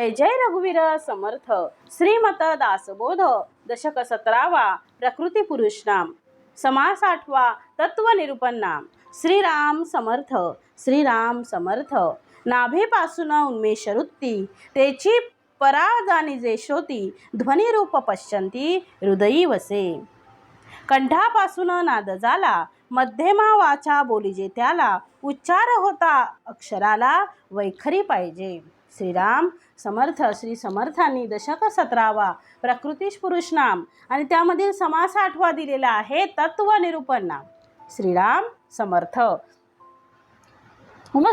जय जय रघुवीर समर्थ. श्रीमत दासबोध दशक 17वा. प्रकृती पुरुष नाम समास 8वा. तत्व निरूपण नाम. श्रीराम समर्थ. श्रीराम समर्थ. नाभीपासून उन्मेष वृत्ती तेची पराजानी जे श्रोती ध्वनिरूप पश्यंती हृदयी वसे. कंठापासून नाद झाला मध्यमा वाचा बोलीजे त्याला उच्चार होता अक्षराला वैखरी पाहिजे. श्रीराम समर्थ. श्री समर्थांनी दशक 17वा प्रकृतीश पुरुष नाम आणि त्यामधील समास 8वा दिलेला आहे तत्व निरूपण नाम. श्रीराम समर्थ. मग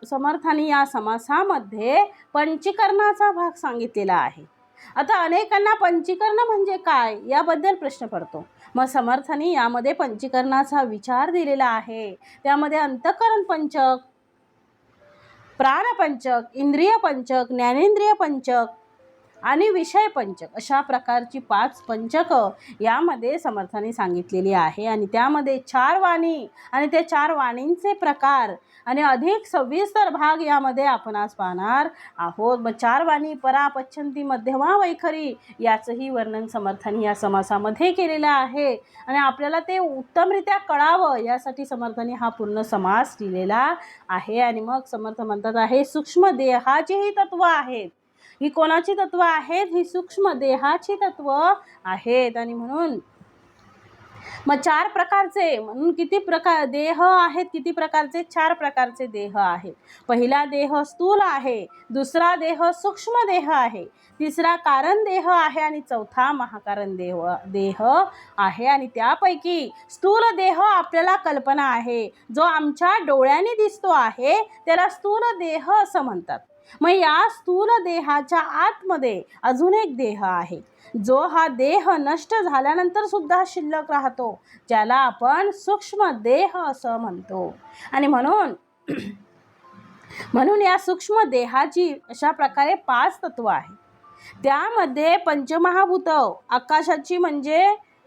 समर्थांनी या समासामध्ये पंचीकरणाचा भाग सांगितलेला आहे. आता अनेकांना पंचीकरण म्हणजे काय याबद्दल प्रश्न पडतो. मग समर्थांनी यामध्ये पंचीकरणाचा विचार दिलेला आहे. त्यामध्ये अंतःकरण पंचक, प्राणपंचक, इंद्रिय पंचक, ज्ञानेंद्रिय पंचक आणि विषय पंचक अशा प्रकारची 5 पंचक यामध्ये समर्थांनी सांगितलेली आहे. आणि त्यामध्ये 4 वाणी आणि ते 4 वाणींचे प्रकार आणि अधिक सविस्तर भाग यामध्ये आपण आज पाहणार आहोत. मग 4 वाणी परा, पच्छंती, मध्यमा, वैखरी याचंही वर्णन समर्थांनी या समासामध्ये केलेलं आहे. आणि आपल्याला ते उत्तमरित्या कळावं यासाठी समर्थांनी हा पूर्ण समास लिहिलेला आहे. आणि मग समर्थ म्हणतात आहे सूक्ष्म देहाची ही तत्व आहेत. ही कोणाची तत्व आहेत? ही सूक्ष्म देहाची तत्व आहेत. आणि म्हणून मग 4 प्रकारचे म्हणून किती प्रकार देह आहेत? किती प्रकारचे? 4 प्रकारचे देह आहेत. पहिला देह स्थूल आहे, दुसरा देह सूक्ष्म देह आहे, तिसरा कारण देह आहे आणि चौथा महाकारण देह आहे. आणि त्यापैकी स्थूल देह आपल्याला कल्पना आहे, जो आमच्या डोळ्यांनी दिसतो आहे त्याला स्थूल देह असं म्हणतात. मग या स्थूल देहाच्या आतमध्ये अजून एक देह आहे, जो हा देह नष्ट झाल्यानंतर सुद्धा शिल्लक राहतो, ज्याला आपण सूक्ष्म देह असं म्हणतो. आणि म्हणून या सूक्ष्म देहाची अशा प्रकारे 5 तत्व आहे. त्यामध्ये पंचमहाभूत, आकाशाची म्हणजे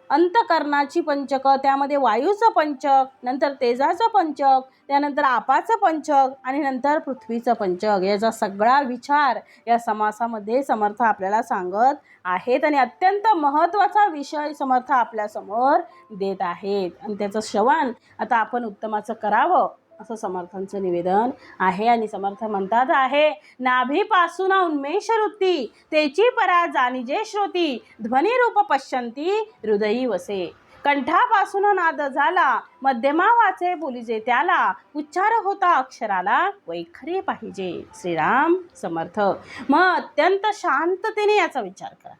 अंतकरणाची पंचक, त्यामध्ये वायूचं पंचक, नंतर तेजाचं पंचक, त्यानंतर आपाचं पंचक आणि नंतर पृथ्वीचं पंचक याचा सगळा विचार या समासामध्ये समर्थ आपल्याला सांगत आहेत. आणि अत्यंत महत्त्वाचा विषय समर्थ आपल्यासमोर देत आहेत आणि त्याचं श्रवण आता आपण उत्तमाचं करावं असं समर्थांचं निवेदन आहे. आणि समर्थ म्हणतात आहे नाभीपासून उन्मेष वृत्ती तेची परा जाणीजे श्रोती ध्वनिरूप पश्यंती हृदयी वसे. कंठापासून नाद झाला मध्यमा वाचे बोलीजे त्याला उच्चार होता अक्षराला वैखरी पाहिजे. श्रीराम समर्थ. मग अत्यंत शांततेने याचा विचार करा.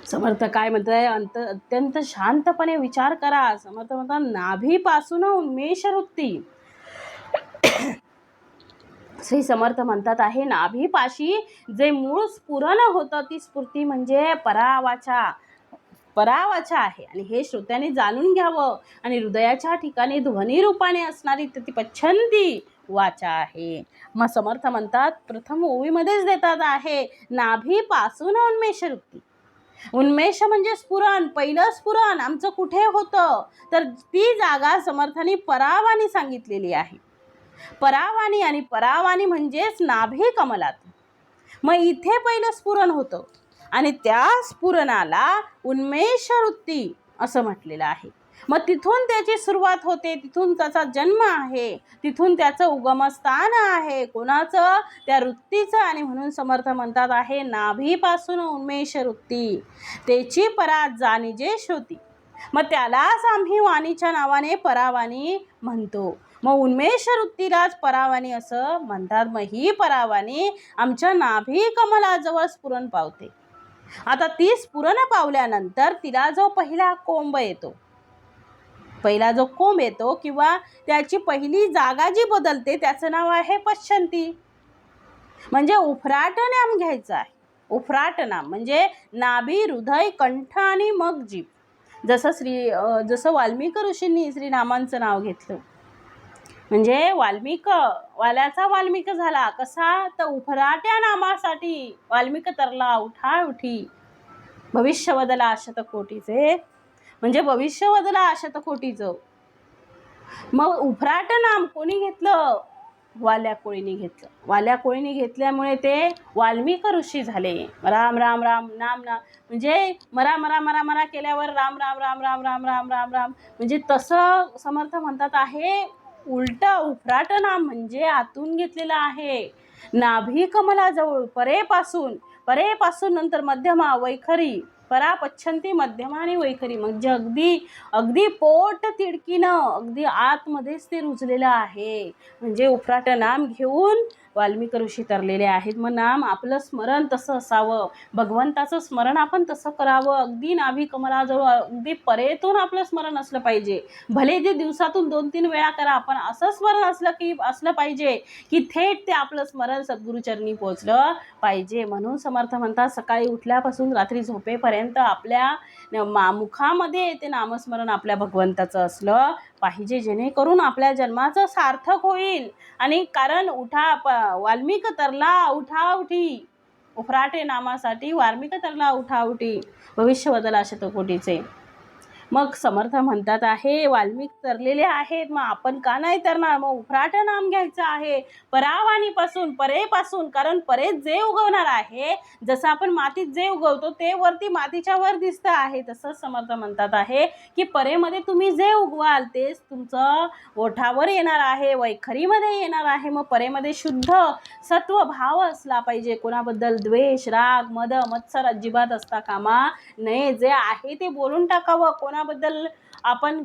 समर्थ काय म्हणताय? अत्यंत शांतपणे विचार करा. समर्थ म्हणतात नाभीपासून उन्मेष वृत्ती. श्री समर्थ म्हणतात आहे नाभीपाशी जे मूळ स्फुरण होतं ती स्फूर्ती म्हणजे परावाचा आहे. आणि हे श्रोत्याने जाणून घ्यावं. आणि हृदयाच्या ठिकाणी ध्वनी रूपाने असणारी ती पच्छंती वाचा आहे. मग समर्थ म्हणतात प्रथम ओवीमध्येच देतात आहे नाभीपासून उन्मेष वृत्ती. उन्मेष म्हणजे स्फुरण. पहिलं स्फुरण आमचं कुठे होतं तर ती जागा समर्थांनी परावानी सांगितलेली आहे. परावानी आणि परावानी म्हणजेच नाभी कमलात. मग इथे पहिलं स्फुरण होतं आणि त्या स्फुरणाला उन्मेष वृत्ती असं म्हटलेलं आहे. मग तिथून त्याची सुरुवात होते, तिथून त्याचा जन्म आहे, तिथून त्याचं उगमस्थान आहे. कोणाचं? त्या वृत्तीचं. आणि म्हणून समर्थ म्हणतात आहे नाभीपासून उन्मेष वृत्ती तेची परा जाणीजे श्रोती. मग त्यालाच आम्ही वाणीच्या नावाने परावाणी म्हणतो. मग उन्मेष वृत्तीलाच परावाणी असं म्हणतात. मग ही परावाणी आमच्या नाभी कमलाजवळ स्फुरण पावते. आता ती स्फुरण पावल्यानंतर तिला जो पहिला कोंब येतो किंवा त्याची पहिली जागा जी बदलते त्याचं नाव आहे पश्चंती. म्हणजे उफराट नाम घ्यायचं आहे. उफराट नाम म्हणजे नाभी, हृदय, कंठ आणि मग जीभ. जसं वाल्मिक ऋषींनी श्रीरामांचं नाव घेतलं म्हणजे वाल्याचा वाल्मिक झाला. कसा? तर उफराट्या नामासाठी वाल्मिक तरला उठी भविष्य बदला शतकोटीचे. म्हणजे भविष्य बदला शतकोटीचं. मग उफराट नाम कोणी घेतलं? वाल्या कोळीने घेतलं. वाल्या कोळीने घेतल्यामुळे ते वाल्मिक ऋषी झाले. राम राम राम नाम ना म्हणजे मरा मरा मरा मरा केल्यावर राम राम राम राम राम राम राम राम म्हणजे तसं समर्थ म्हणतात आहे. उलट उफराट नाम म्हणजे आतून घेतलेलं आहे. नाभी कमलाजवळ परेपासून नंतर मध्यमा वैखरी परा पच्छंती मध्यमा आणि वैखरी म्हणजे अगदी अगदी पोट तिडकीनं अगदी आतमध्येच ते रुजलेलं आहे. म्हणजे उफराट नाम घेऊन वाल्मिक ऋषी तरलेले आहेत. मग नाम आपलं स्मरण तसं असावं, भगवंताचं स्मरण आपण तसं करावं. अगदी नाभी कमलाजवळ अगदी परेतून आपलं स्मरण असलं पाहिजे. भले ते दिवसातून 2-3 वेळा करा, आपण असं स्मरण असलं पाहिजे की थेट ते आपलं स्मरण सद्गुरुचरणी पोचलं पाहिजे. म्हणून समर्थ म्हणतात सकाळी उठल्यापासून रात्री झोपेपर्यंत आपल्या मुखामध्ये ते नामस्मरण आपल्या भगवंताचं असलं पाहिजे, जेणेकरून आपल्या जन्माचं सार्थक होईल. आणि कारण वाल्मिक तरला उठाउठी, उफराटे नामासाठी वाल्मिक तरला उठाउठी, भविष्य बदला शतकोटीचे. मग समर्थ म्हणतात आहे वाल्मिक तरलेले आहेत, मग आपण का नाही तरणार? मग उफराट नाम घ्यायचं आहे परावाणीपासून परेपासून. कारण परेत जे उगवणार आहे, जसं आपण मातीत जे उगवतो ते वरती मातीच्या वर दिसतं आहे, तसंच समर्थ म्हणतात आहे की परेमध्ये तुम्ही जे उगवाल तेच तुमचं ओठावर येणार आहे, वैखरीमध्ये येणार आहे. मग परेमध्ये शुद्ध सत्व भाव असला पाहिजे. कोणाबद्दल द्वेष राग मद मत्सर अजिबात असता कामा नये. जे आहे ते बोलून टाकावं. कोणाबद्दल आपण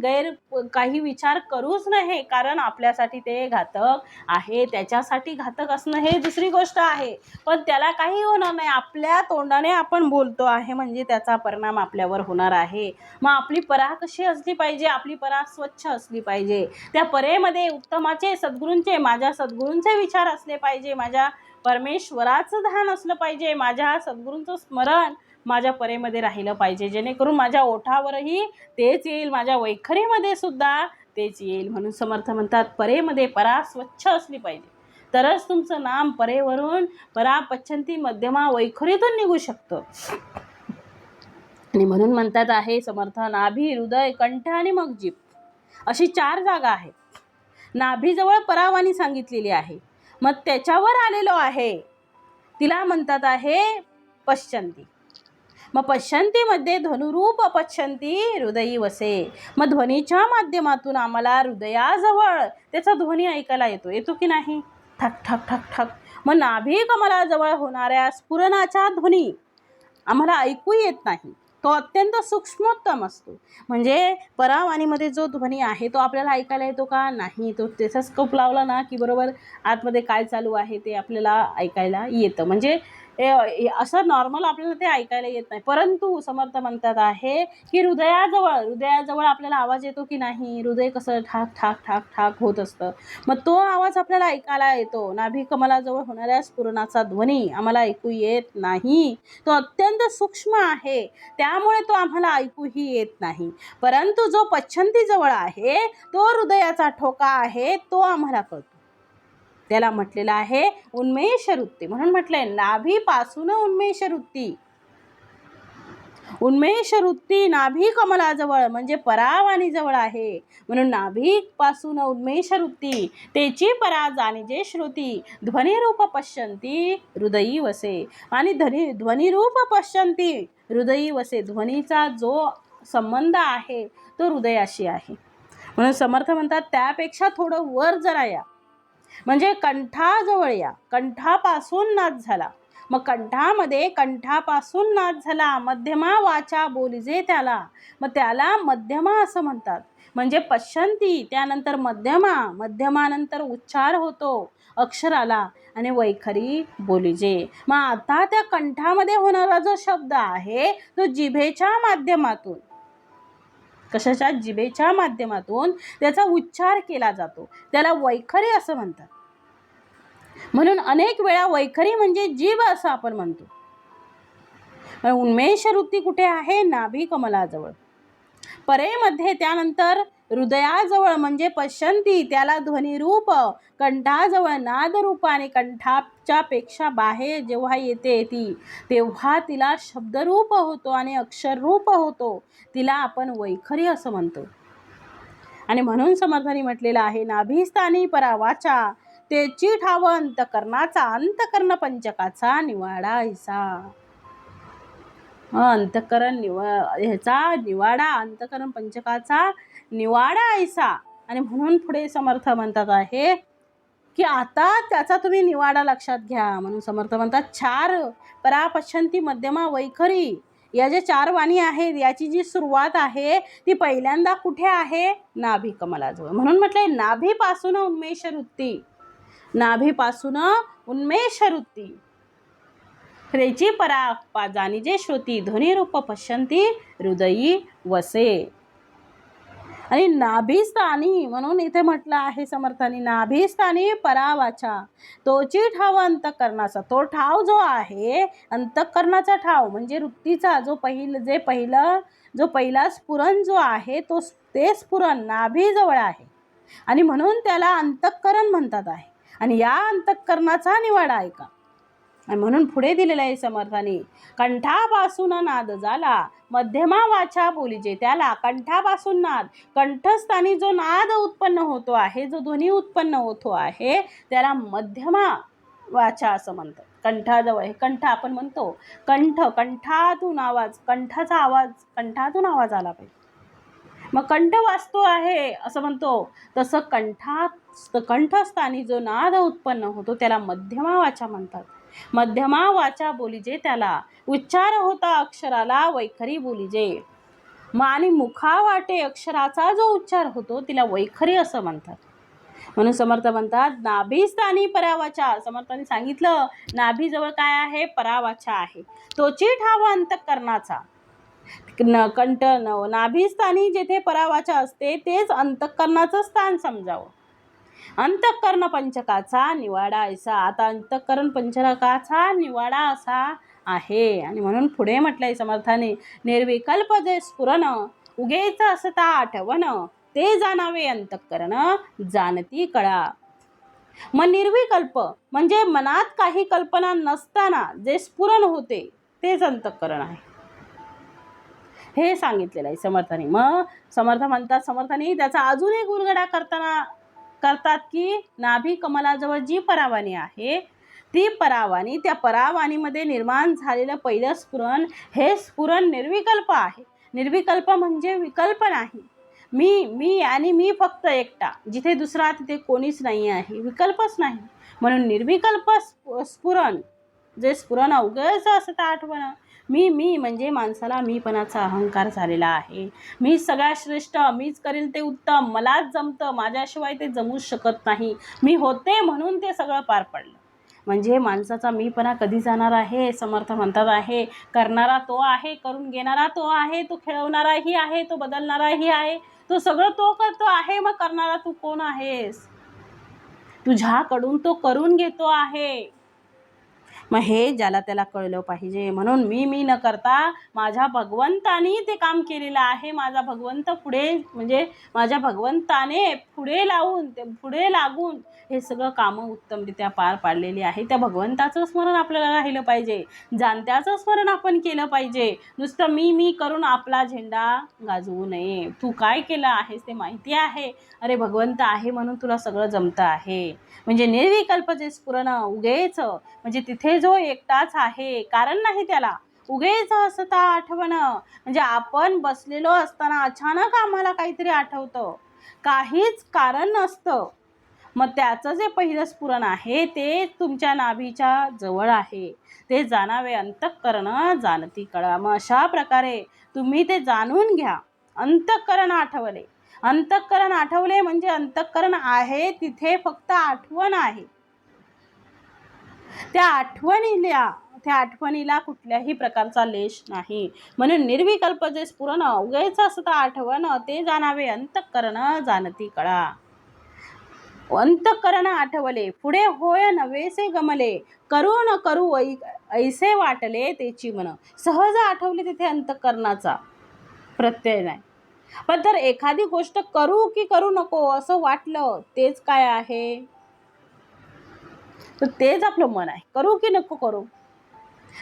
काही विचार करूच नाही, कारण आपल्यासाठी ते घातक आहे. त्याच्यासाठी घातक असणं हे दुसरी गोष्ट आहे, पण त्याला काही होणार नाही. आपल्या तोंडाने आपण बोलतो आहे म्हणजे त्याचा परिणाम आपल्यावर होणार आहे. मग आपली परा कशी असली पाहिजे? आपली परा स्वच्छ असली पाहिजे. त्या परेमध्ये उत्तमाचे माझ्या सद्गुरूंचे विचार असले पाहिजे, माझ्या परमेश्वराचं ध्यान असलं पाहिजे, माझ्या सद्गुरूंचं स्मरण माझ्या परेमध्ये राहिलं पाहिजे, जेणेकरून माझ्या ओठावरही तेच येईल, माझ्या वैखरीमध्ये सुद्धा तेच येईल. म्हणून समर्थ म्हणतात परेमध्ये परा स्वच्छ असली पाहिजे, तरच तुमचं नाम परेवरून परा पच्छंती मध्यमा वैखरीतून निघू शकतं. आणि म्हणून म्हणतात आहे समर्थ नाभी हृदय कंठ आणि मग जीभ अशी 4 जागा आहेत. नाभीजवळ परावाणी सांगितलेली आहे, मग त्याच्यावर आलेलो आहे तिला म्हणतात आहे पश्चंती. मग पश्चंतीमध्ये ध्वनुरूप पश्चंती हृदयी वसे. मग ध्वनीच्या माध्यमातून आम्हाला हृदयाजवळ त्याचा ध्वनी ऐकायला येतो की नाही? ठक ठक ठक ठक. मग नाभी कमलाजवळ होणाऱ्या स्फुरणाचा ध्वनी आम्हाला ऐकू येत नाही, तो अत्यंत सूक्ष्मोत्तम असतो. म्हणजे परावाणीमध्ये जो ध्वनी आहे तो आपल्याला ऐकायला येतो का? नाही. तो त्याचा स्कोप लावला ना की बरोबर आतमध्ये काय चालू आहे ते आपल्याला ऐकायला येतं. म्हणजे असं नॉर्मल आपल्याला ते ऐकायला येत नाही. परंतु समर्थ म्हणतात आहे की हृदयाजवळ आपल्याला आवाज येतो की नाही? हृदय कसं ठाक ठाक ठाक ठाक होत असतं, मग तो आवाज आपल्याला ऐकायला येतो. नाभी कमलाजवळ होणाऱ्या स्फुरणाचा ध्वनी आम्हाला ऐकू येत नाही, तो अत्यंत सूक्ष्म आहे, त्यामुळे तो आम्हाला ऐकूही येत नाही. परंतु जो पच्छंतीजवळ आहे तो हृदयाचा ठोका आहे, तो आम्हाला कळतो. त्याला म्हटलेलं आहे उन्मेष वृत्ती. म्हणून म्हटलंय नाभीपासून उन्मेष वृत्ती नाभी कमलाजवळ म्हणजे परावाणीजवळ आहे. म्हणून नाभीपासून उन्मेष वृत्ती तेची परा जाणीजे श्रुती ध्वनिरूप पश्यंती हृदयी वसे. आणि ध्वनिरूप पश्यंती हृदयी वसे, ध्वनीचा जो संबंध आहे तो हृदयाशी आहे. म्हणून समर्थ म्हणतात त्यापेक्षा थोडं वर जरा या, म्हणजे कंठाजवळ या. कंठापासून नाद झाला, मग कंठापासून नाद झाला, मध्यमा वाचा बोलिजे त्याला, मग त्याला मध्यमा असं म्हणतात. म्हणजे पश्चंती त्यानंतर मध्यमानंतर उच्चार होतो अक्षराला आणि वैखरी बोलिजे. मग आता त्या कंठामध्ये होणारा जो शब्द आहे तो जिभेच्या माध्यमातून, कशाच्या? जिभेच्या माध्यमातून त्याचा उच्चार केला जातो, त्याला वैखरी असं म्हणतात. म्हणून अनेक वेळा वैखरी म्हणजे जीभ असं आपण म्हणतो. उन्मेष वृत्ती कुठे आहे? नाभी कमलाजवळ. परेमध्ये त्यानंतर हृदयाजवळ म्हणजे पश्चंती, त्याला ध्वनिरूप, कंठाजवळ नादरूप आणि कंठाच्या पेक्षा बाहेर जेव्हा येते ती, तेव्हा तिला शब्दरूप होतो आणि अक्षररूप होतो, तिला आपण वैखरी असं म्हणतो. आणि म्हणून समर्थांनी म्हटलेलं आहे नाभीस्थानी परा वाचा त्याची ठाव अंतकरणाचा अंतकरण पंचकाचा निवाडा ऐसा. अंतकरण ह्याचा निवाडा अंतकरण पंचकाचा निवाडा ऐसा. आणि म्हणून पुढे समर्थ म्हणतात आहे की आता त्याचा तुम्ही निवाडा लक्षात घ्या. म्हणून समर्थ म्हणतात चार परा पश्यंती मध्यमा वैखरी या जे चार वाणी आहेत याची जी सुरुवात आहे ती पहिल्यांदा कुठे आहे? नाभी कमलाजवळ. म्हणून म्हटलंय नाभीपासून उन्मेष वृत्ती, नाभीपासून उन्मेष वृत्ती त्याची परा जाणीजे श्रुती ध्वनिरूप पश्यंती हृदयी वसे. आणि नाभीस्थानी म्हणून इथे म्हटलं आहे समर्थानी नाभीस्थानी परावाचा तोची ठाव अंतकरणाचा. तो ठाव जो आहे अंतकरणाचा ठाव म्हणजे वृत्तीचा जो पहिला स्फुरण जो आहे तो ते स्फुरण नाभीजवळ आहे आणि म्हणून त्याला अंतकरण म्हणतात आहे. आणि या अंतकरणाचा निवाडा ऐका. आणि म्हणून पुढे दिलेलं आहे समर्थाने कंठापासून नाद झाला मध्यमा वाचा बोलीजे. त्याला कंठापासून नाद कंठस्थानी जो नाद उत्पन्न होतो आहे जो ध्वनी उत्पन्न होतो आहे त्याला मध्यमा वाचा असं म्हणतात. कंठाजवळ हे कंठ आपण म्हणतो कंठातून आवाज कंठातून आवाज आला पाहिजे. मग कंठ वाजतो आहे असं म्हणतो तसं कंठस्थानी जो नाद उत्पन्न होतो त्याला मध्यमा वाचा म्हणतात. मध्यमा वाचा बोलीजे त्याला उच्चार होता अक्षराला वैखरी बोलीजे. आणि मुखा वाटे अक्षराचा जो उच्चार होतो तिला वैखरी असं म्हणतात. म्हणून समर्थ म्हणतात नाभीस्थानी परावाचा. समर्थांनी सांगितलं नाभीजवळ काय आहे? परावाचा आहे. तोची ठाव अंतकरणाचा कंठ नाभीस्थानी जेथे परावाचा असते तेच अंतकरणाचं स्थान समजावं. अंतःकरण पंचकाचा निवाडा ऐसा. आता अंतःकरण पंचकाचा निवाडा असा आहे. आणि म्हणून पुढे म्हटलंय समर्थाने निर्विकल्प जे स्फुरण उगेच असता आठवण ते जाणावे अंतःकरण जाणती कळा. मग निर्विकल्प म्हणजे मनात काही कल्पना नसताना जे स्फुरण होते तेच अंतःकरण आहे हे सांगितलेलं आहे समर्थाने. मग समर्थ म्हणतात समर्थाने त्याचा अजून एक उलगडा करतात की नाभी कमलाजवळ जी परावाणी आहे ती परावाणी त्या परावाणीमध्ये निर्माण झालेलं पहिलं स्फुरण हे स्फुरण निर्विकल्प आहे. निर्विकल्प म्हणजे विकल्प नाही. मी आणि मी फक्त एकटा, जिथे दुसरा तिथे कोणीच नाही आहे, विकल्पच नाही. म्हणून निर्विकल्प स्फुरण जे स्फुरण अवघंच असतं आठवण. मी म्हणजे माणसाला मीपणाचा अहंकार झालेला आहे. मी सगळ्यात श्रेष्ठ, मीच करेल ते उत्तम, मलाच जमतं, माझ्याशिवाय ते जमूच शकत नाही, मी होते म्हणून ते सगळं पार पडलं. म्हणजे माणसाचा मीपणा कधी जाणार आहे? समर्थ म्हणतात आहे करणारा तो आहे, करून घेणारा तो आहे, तो खेळवणाराही आहे, तो बदलणाराही आहे, तो सगळं तो करतो आहे. मग करणारा तू कोण आहेस? तुझ्याकडून तो करून घेतो आहे. मग हे ज्याला त्याला कळलं पाहिजे. म्हणून मी न करता माझ्या भगवंतानी ते काम केलेलं आहे. माझा भगवंत पुढे म्हणजे माझ्या भगवंताने पुढे लागून हे सगळं कामं उत्तमरित्या पार पाडलेली आहे. त्या भगवंताचं स्मरण आपल्याला राहिलं पाहिजे, जाणत्याचं स्मरण आपण केलं पाहिजे. नुसतं मी करून आपला झेंडा गाजवू नये. तू काय केलं आहेस ते माहिती आहे. अरे भगवंत आहे म्हणून तुला सगळं जमतं आहे. म्हणजे निर्विकल्प जे स्फुरण उगेच म्हणजे तिथे जो एकटाच आहे, कारण नाही त्याला, उगेच असता आठवण म्हणजे आपण बसलेलो असताना अचानक आम्हाला काहीतरी आठवतं, काहीच कारण नसतं. मग त्याचं जे पहिलं स्फुरण आहे ते तुमच्या नाभीच्या जवळ आहे. ते जाणावे अंतःकरण जाणती कळा. मग अशा प्रकारे तुम्ही ते जाणून घ्या. अंतःकरण आठवले, अंतःकरण आठवले म्हणजे अंतःकरण आहे तिथे फक्त आठवण आहे. त्या आठवणीला कुठल्याही प्रकारचा लेश नाही. म्हणून निर्विकल्प जे स्फुरण उगेच असता आठवण ते जाणावे अंतःकरण जाणती कळा. अंतःकरण आठवले पुढे होय नवेसे गमले, करू न करू ऐसे वाटले तेची मन. सहज आठवले तिथे अंतःकरणाचा प्रत्यय नाही. पण जर एखादी गोष्ट करू की करू नको असं वाटलं तेच काय आहे? तर तेच आपलं मन आहे. करू की नको करू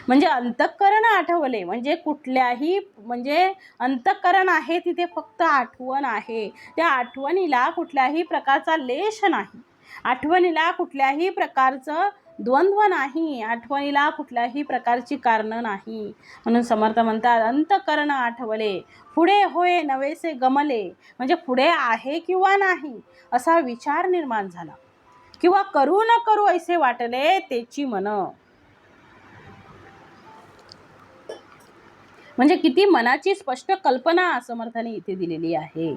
म्हणजे अंतःकरण आठवले म्हणजे कुठल्याही म्हणजे अंतःकरण आहे तिथे फक्त आठवण आहे. त्या आठवणीला कुठल्याही प्रकारचा लेश नाही. आठवणीला कुठल्याही प्रकारचं द्वंद्व नाही, आठवणीला कुठल्याही प्रकारची कारणं नाही. म्हणून समर्थ म्हणतात, अंतकरण आठवले पुढे होय नवेसे गमले. म्हणजे पुढे आहे किंवा नाही असा विचार निर्माण झाला, किंवा करू न करू ऐसे वाटले तेची मन. म्हणजे किती मनाची स्पष्ट कल्पना समर्थाने इथे दिलेली आहे.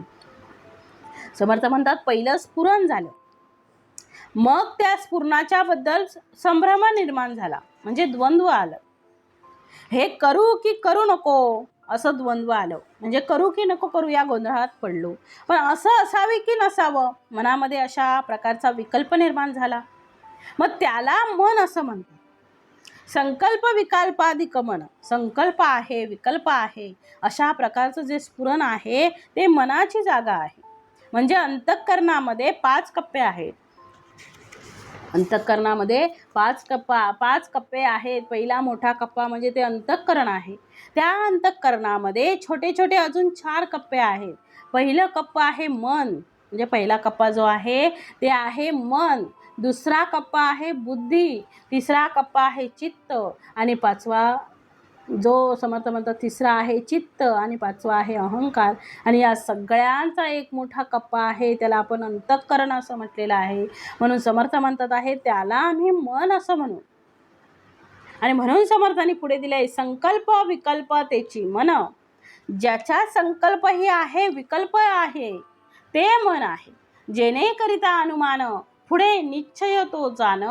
समर्थ म्हणतात, पहिलं स्फुरण झालं, मग त्या स्फुरणाच्या बद्दल संभ्रम निर्माण झाला, म्हणजे द्वंद्व आलं. हे करू की करू नको असं द्वंद्व आलं, म्हणजे करू की नको करू या गोंधळात पडलो. पण असं असावे की नसावं, मनामध्ये अशा प्रकारचा विकल्प निर्माण झाला. मग त्याला मन असं म्हणतात. संकल्प विकल्पाधिक मन. संकल्प आहे, विकल्प आहे, अशा प्रकारचं जे स्फुरण आहे ते मनाची जागा आहे. म्हणजे अंतःकरणामध्ये 5 कप्पे आहेत. अंतःकरणामध्ये 5 कप्पे आहेत. पहिला मोठा कप्पा म्हणजे ते अंतःकरण आहे. त्या अंतःकरणामध्ये छोटे छोटे अजून 4 कप्पे आहेत. पहिलं कप्पा आहे मन, म्हणजे पहिला कप्पा जो आहे ते आहे मन. दुसरा कप्पा आहे बुद्धी, तिसरा कप्पा आहे चित्त, आणि पाचवा जो समर्थ म्हणतात तिसरा आहे चित्त, आणि पाचवा आहे अहंकार. आणि या सगळ्यांचा एक मोठा कप्पा आहे, त्याला आपण अंतःकरण असं म्हटलेलं आहे. म्हणून समर्थ म्हणतात आहे त्याला आम्ही मन असं म्हणू. आणि म्हणून समर्थांनी पुढे दिले, संकल्प विकल्प तेची मन. ज्याचा संकल्पही आहे विकल्प आहे ते मन आहे. जेणेकरिता अनुमान पुढे निश्चय तो जाण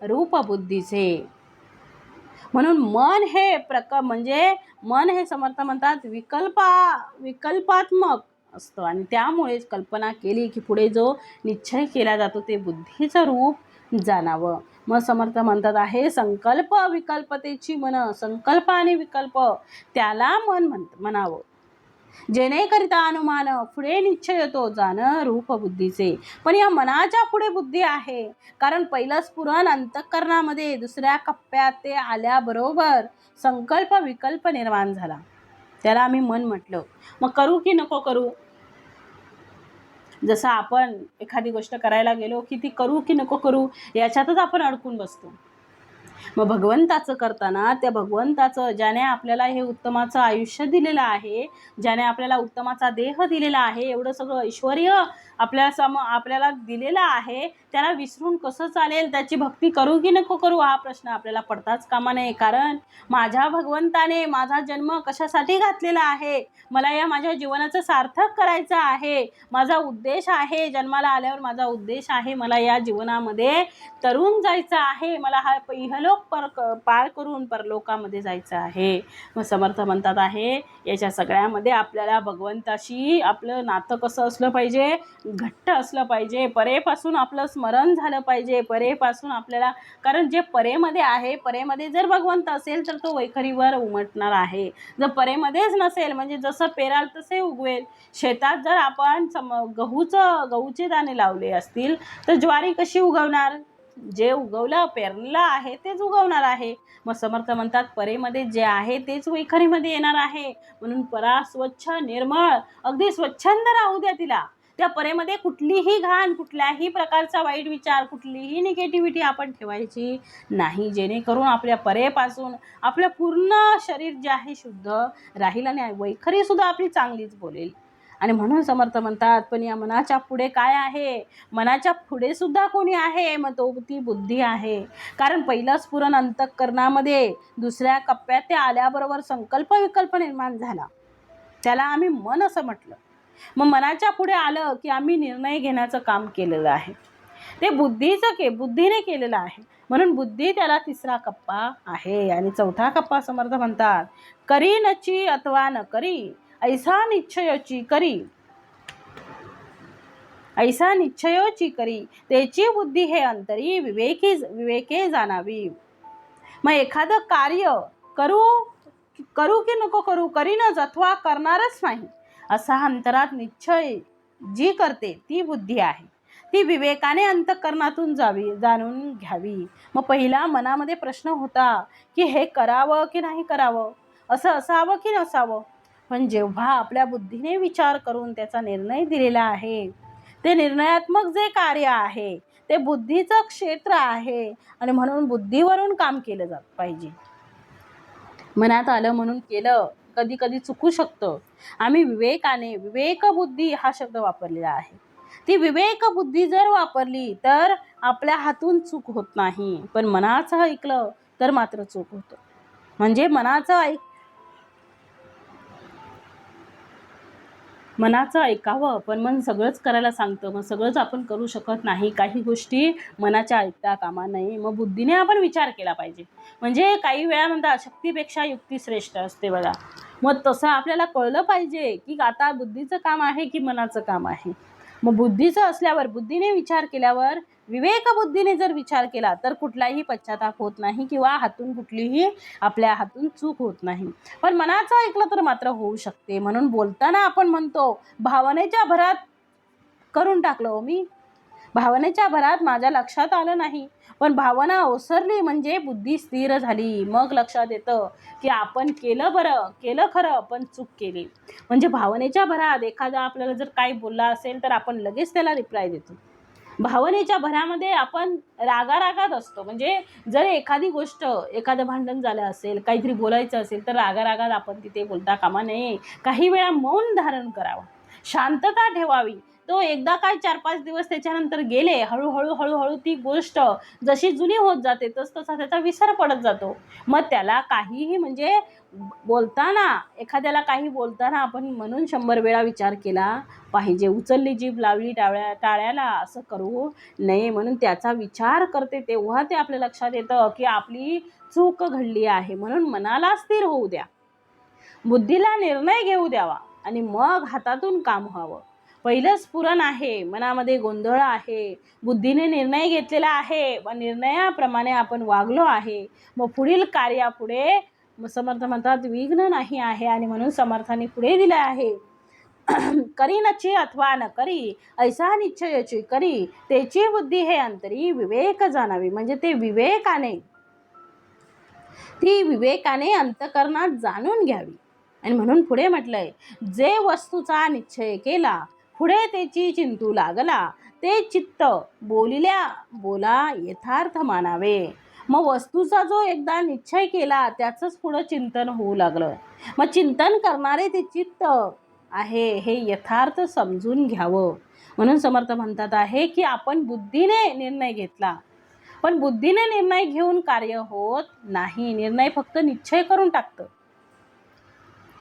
रूप बुद्धीचे. म्हणून मन हे म्हणजे मन हे समर्थ म्हणतात विकल्पात्मक असतं, आणि त्यामुळेच कल्पना केली की पुढे जो निश्चय केला जातो ते बुद्धीचं रूप जाणावं. मग समर्थ म्हणतात आहे संकल्प विकल्पतेची मन. संकल्प आणि विकल्प त्याला मन म्हणावं. जेणेकरिता अनुमान पुढे निश्चय तो जाण रूप बुद्धीचे. पण या मनाच्या पुढे बुद्धी आहे, कारण पहिलं स्फुरण अंतःकरणामध्ये, दुसऱ्या कप्प्यात ते आल्याबरोबर संकल्प विकल्प निर्माण झाला, त्याला आम्ही मन म्हटलं. मग करू की नको करू, जसं आपण एखादी गोष्ट करायला गेलो की ती करू की नको करू याच्यातच आपण अडकून बसतो. मग भगवंताचं करताना त्या भगवंताचं, ज्याने आपल्याला हे उत्तमाचं आयुष्य दिलेलं आहे, ज्याने आपल्याला उत्तमाचा देह दिलेला आहे, एवढं सगळं ऐश्वर्य आपल्याला दिलेलं आहे, त्याला विसरून कसं चालेल? त्याची भक्ती करू की नको करू हा प्रश्न आपल्याला पडताच कामा नये. कारण माझ्या भगवंताने माझा जन्म कशासाठी घातलेला आहे? मला या माझ्या जीवनाचं सार्थक करायचं आहे. माझा उद्देश आहे, जन्माला आल्यावर माझा उद्देश आहे, मला या जीवनामध्ये तरुण जायचं आहे, मला हा इहलोक पार करून परलोकामध्ये जायचं आहे. मग समर्थ म्हणतात आहे याच्या सगळ्यामध्ये आपल्याला भगवंताशी आपलं नातं कसं असलं पाहिजे? घट्ट असलं पाहिजे. परेपासून आपलं स्मरण झालं पाहिजे. परेपासून आपल्याला, कारण जे परेमध्ये आहे, परेमध्ये जर भगवंत असेल तर तो वैखरीवर उमटणार आहे. जर परेमध्येच नसेल, म्हणजे जसं पेराल तसे उगवेल. शेतात जर आपण गहूचे दाणे लावले असतील तर ज्वारी कशी उगवणार? जे उगवलं पेरलं आहे तेच उगवणार आहे. मग समर्थ म्हणतात परेमध्ये जे आहे तेच वैखरीमध्ये येणार आहे. म्हणून परा स्वच्छ निर्मळ अगदी स्वच्छंद राहू द्या तिला. त्या परेमध्ये कुठलीही घाण, कुठल्याही प्रकारचा वाईट विचार, कुठलीही निगेटिव्हिटी आपण ठेवायची नाही, जेणेकरून आपल्या परेपासून आपलं पूर्ण शरीर जे आहे शुद्ध राहील आणि वैखरी सुद्धा आपली चांगलीच बोलेल. आणि म्हणून समर्थ म्हणतात पण या मनाच्या पुढे काय आहे? मनाच्या पुढे सुद्धा कोणी आहे? मग ती बुद्धी आहे. कारण पहिलं स्फुरण अंतःकरणामध्ये, दुसऱ्या कप्प्यात ते आल्याबरोबर संकल्प विकल्प निर्माण झाला, त्याला आम्ही मन असं म्हटलं. मग मनाच्या पुढे आलं की आम्ही निर्णय घेण्याचं काम केलेलं आहे, ते बुद्धीने केलेलं आहे. म्हणून बुद्धी त्याला तिसरा कप्पा आहे. आणि चौथा कप्पा समर्थ म्हणतात करी नची अथवा न करी, ऐसा निश्चयोची करी, त्याची बुद्धी हे अंतरी विवेके जाणावी. मग एखादं कार्य करू की नको करू, करीनच अथवा करणारच नाही असा अंतरात निश्चय जी करते ती बुद्धी आहे. ती विवेकाने अंतःकरणातून जाणून घ्यावी. मग पहिला मनामध्ये प्रश्न होता की हे करावं की नाही करावं, असं असावं की नसावं. पण जेव्हा आपल्या बुद्धीने विचार करून त्याचा निर्णय दिलेला आहे, ते निर्णयात्मक जे कार्य आहे ते बुद्धीचं क्षेत्र आहे आणि म्हणून बुद्धीवरून काम केलं जात पाहिजे. मनात आलं म्हणून केलं कधी कधी चुकू शकतं. आम्ही विवेकाने, विवेकबुद्धी हा शब्द वापरलेला आहे. ती विवेकबुद्धी जर वापरली तर आपल्या हातून चूक होत नाही, पण मनाचं ऐकलं तर मात्र चूक होतं. म्हणजे मनाचं ऐकावं, पण मन सगळंच करायला सांगतं. मग सगळंच आपण करू शकत नाही. काही गोष्टी मनाच्या ऐकता कामा नये. मग बुद्धीने आपण विचार केला पाहिजे. म्हणजे काही वेळा म्हणतात शक्तीपेक्षा युक्ती श्रेष्ठ असते बघा. मग तसं आपल्याला कळलं पाहिजे की आता बुद्धीचं काम आहे की मनाचं काम आहे. मग बुद्धीचं असल्यावर, बुद्धीने विचार केल्यावर, विवेकबुद्धीने जर विचार केला तर कुठलाही पश्चाताप होत नाही किंवा हातून कुठलीही आपल्या हातून चूक होत नाही. पण मनाचं ऐकलं तर मात्र होऊ शकते. म्हणून बोलताना आपण म्हणतो भावनेच्या भरात करून टाकलं हो मी, भावनेच्या भरात माझ्या लक्षात आलं नाही, पण भावना ओसरली म्हणजे बुद्धी स्थिर झाली. मग लक्षात येतं की आपण केलं बरं, केलं खरं, पण चूक केली. म्हणजे भावनेच्या भरात एखादा आपल्याला जर काही बोलला असेल तर आपण लगेच त्याला रिप्लाय देतो. भावनेच्या भरामध्ये आपण रागारागात असतो. म्हणजे जर एखादी गोष्ट, एखादं भांडण झालं असेल, काहीतरी बोलायचं असेल तर रागारागात आपण तिथे बोलता कामा नये. काही वेळा मौन धारण करावं, शांतता ठेवावी. तो एकदा काय 4-5 दिवस त्याच्यानंतर गेले, हळूहळू ती गोष्ट जशी जुनी होत जाते तसा त्याचा विसर पडत जातो. मग त्याला काहीही म्हणजे बोलताना, एखाद्याला काही बोलताना आपण म्हणून 100 वेळा विचार केला पाहिजे. उचलली जीभ लावली टाळ्याला असं करू नये. म्हणून त्याचा विचार करते तेव्हा ते आपल्या लक्षात येतं की आपली चूक घडली आहे. म्हणून मनाला स्थिर होऊ द्या, बुद्धीला निर्णय घेऊ द्यावा आणि मग हातातून काम व्हावं. पहिलं स्फुरण आहे, मनामध्ये गोंधळ आहे, बुद्धीने निर्णय घेतलेला आहे व निर्णयाप्रमाणे आपण वागलो आहे. मग पुढील कार्यापुढे समर्थ म्हणतात विघ्न नाही आहे आणि म्हणून समर्थांनी पुढे दिले आहे करी नची अथवा न करी ऐसा निश्चयची करी त्याची बुद्धी हे अंतरी विवेक जाणावी. म्हणजे ते विवेकाने अंतकरणात जाणून घ्यावी. आणि म्हणून पुढे म्हटलंय जे वस्तूचा निश्चय केला पुढे त्याची चिंतू लागला ते चित्त बोला यथार्थ मानावे. मग वस्तूचा जो एकदा निश्चय केला त्याचंच पुढं चिंतन होऊ लागलं. मग चिंतन करणारे ते चित्त आहे हे यथार्थ समजून घ्यावं. म्हणून समर्थ म्हणतात आहे की आपण बुद्धीने निर्णय घेतला, पण बुद्धीने निर्णय घेऊन कार्य होत नाही. निर्णय फक्त निश्चय करून टाकतं,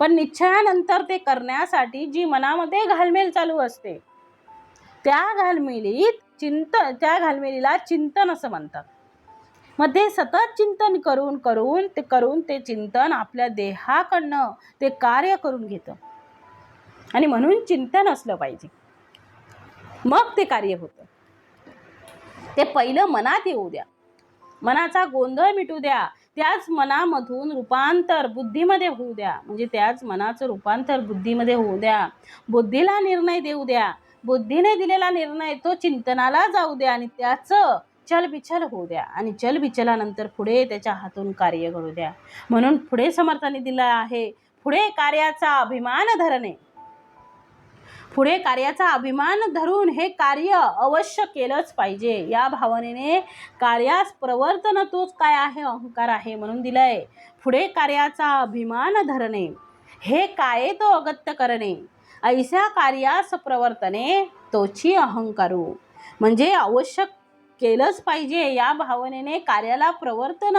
पण निश्चयानंतर ते करण्यासाठी जी मनामध्ये घालमेल चालू असते त्या घालमेलीला चिंतन असं म्हणतात. मग ते सतत चिंतन करून ते चिंतन आपल्या देहाकडनं ते कार्य करून घेतं. आणि म्हणून चिंतन असलं पाहिजे, मग ते कार्य होतं. ते पहिलं मनात येऊ द्या, मनाचा गोंधळ मिटू द्या, त्याच मनामधून रूपांतर बुद्धीमध्ये होऊ द्या. म्हणजे त्याच मनाचं रूपांतर बुद्धीमध्ये होऊ द्या. बुद्धीला निर्णय देऊ द्या, बुद्धीने दिलेला निर्णय तो चिंतनाला जाऊ द्या आणि त्याचं चलबिचल होऊ द्या. आणि चलबिचलानंतर पुढे त्याच्या हातून कार्य घडू द्या. म्हणून पुढे समर्थांनी दिलं आहे पुढे कार्याचा अभिमान धरून हे कार्य अवश्य केलंच पाहिजे. या भावनेने कार्यास प्रवर्तन तोच काय आहे, अहंकार आहे. म्हणून दिलंय पुढे कार्याचा अभिमान धरणे हे काय तो अगत्य करणे ऐसा कार्यास प्रवर्तने तोची अहंकारू. म्हणजे आवश्यक केलंच पाहिजे या भावनेने कार्याला प्रवर्तन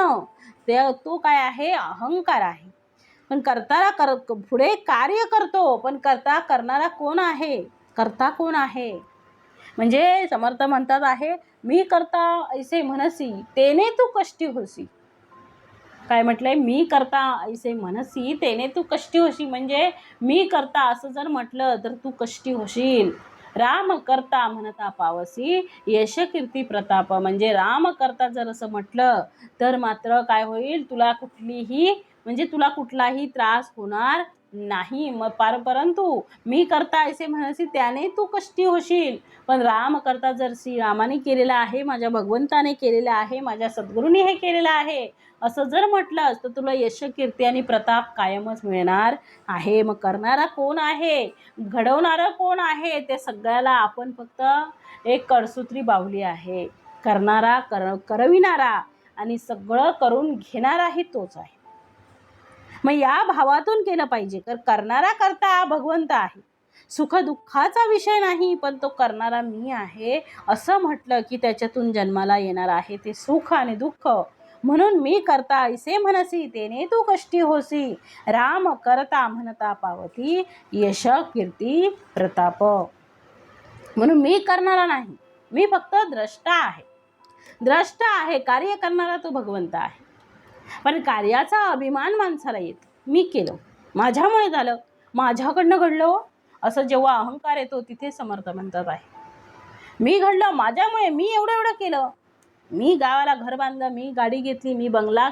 तो काय आहे, अहंकार आहे. पण पुढे कार्य करतो, पण करणारा कोण आहे, करता कोण आहे. म्हणजे समर्थ म्हणतात आहे मी करता ऐसे म्हणसी तेने तू कष्टी होसी. काय म्हटलंय, मी करता ऐसे म्हणसी तेने तू कष्टी होशी. म्हणजे मी करता असं जर म्हटलं तर तू कष्टी होशील. राम करता म्हणता पावसी यश कीर्ती प्रताप. म्हणजे राम करता जर असं म्हटलं तर मात्र काय होईल, तुला कुठलाही त्रास होणार नाही परंतु मी करता ऐसे म्हणसी त्याने तू कष्टी होशील. पण राम करता जर श्रीरामाने केलेलं आहे, माझ्या भगवंताने केलेलं आहे, माझ्या सद्गुरूंनी हे केलेलं आहे असं जर म्हटलंस तर तुला यश, कीर्ती आणि प्रताप कायमच मिळणार आहे. मग करणारा कोण आहे, घडवणारा कोण आहे, ते सगळ्याला आपण फक्त एक कडसूत्री बाहुली आहे. करणारा करविणारा आणि सगळं करून घेणाराही तोच आहे. मग या भावातून केलं पाहिजे. करणारा करता भगवंत आहे, सुख दुःखाचा विषय नाही, पण तो करणारा मी आहे असं म्हटलं की त्याच्यातून जन्माला येणार आहे ते सुख आणि दुःख. म्हणून मी करता ऐसे म्हणसी तेने तू कष्टी होसी. राम करता म्हणता पावती यश, कीर्ती, प्रताप. म्हणून मी करणारा नाही, मी फक्त द्रष्टा आहे. द्रष्टा आहे, कार्य करणारा तो भगवंत आहे. पण कार्याचा अभिमान माणसाला येतो. मी केलं, माझ्यामुळे झालं, माझ्याकडनं घडलं असं जेव्हा अहंकार येतो तिथे समर्थ म्हणतात आहे मी घडलं माझ्यामुळे, मी एवढं केलं, मी गावाला घर बांधलं, मी गाडी घेतली, मी बंगला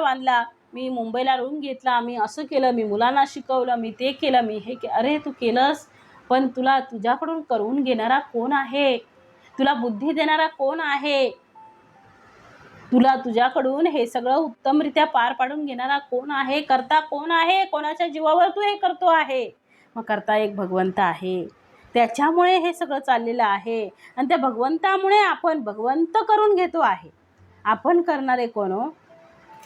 बांधला, मी मुंबईला रूम घेतला, मी असं केलं, मी मुलांना शिकवलं, मी ते केलं, मी हे अरे तू केलंस, पण तुला तुझ्याकडून करून घेणारा कोण आहे, तुला बुद्धी देणारा कोण आहे, तुला तुझ्याकडून हे सगळं उत्तमरित्या पार पाडून घेणारा कोण आहे, करता कोण आहे, कोणाच्या जीवावर तू हे करतो आहे. मग करता एक भगवंत आहे, त्याच्यामुळे हे सगळं चाललेलं आहे. आणि त्या भगवंतामुळे आपण भगवंत करून घेतो आहे. आपण करणारे कोण हो?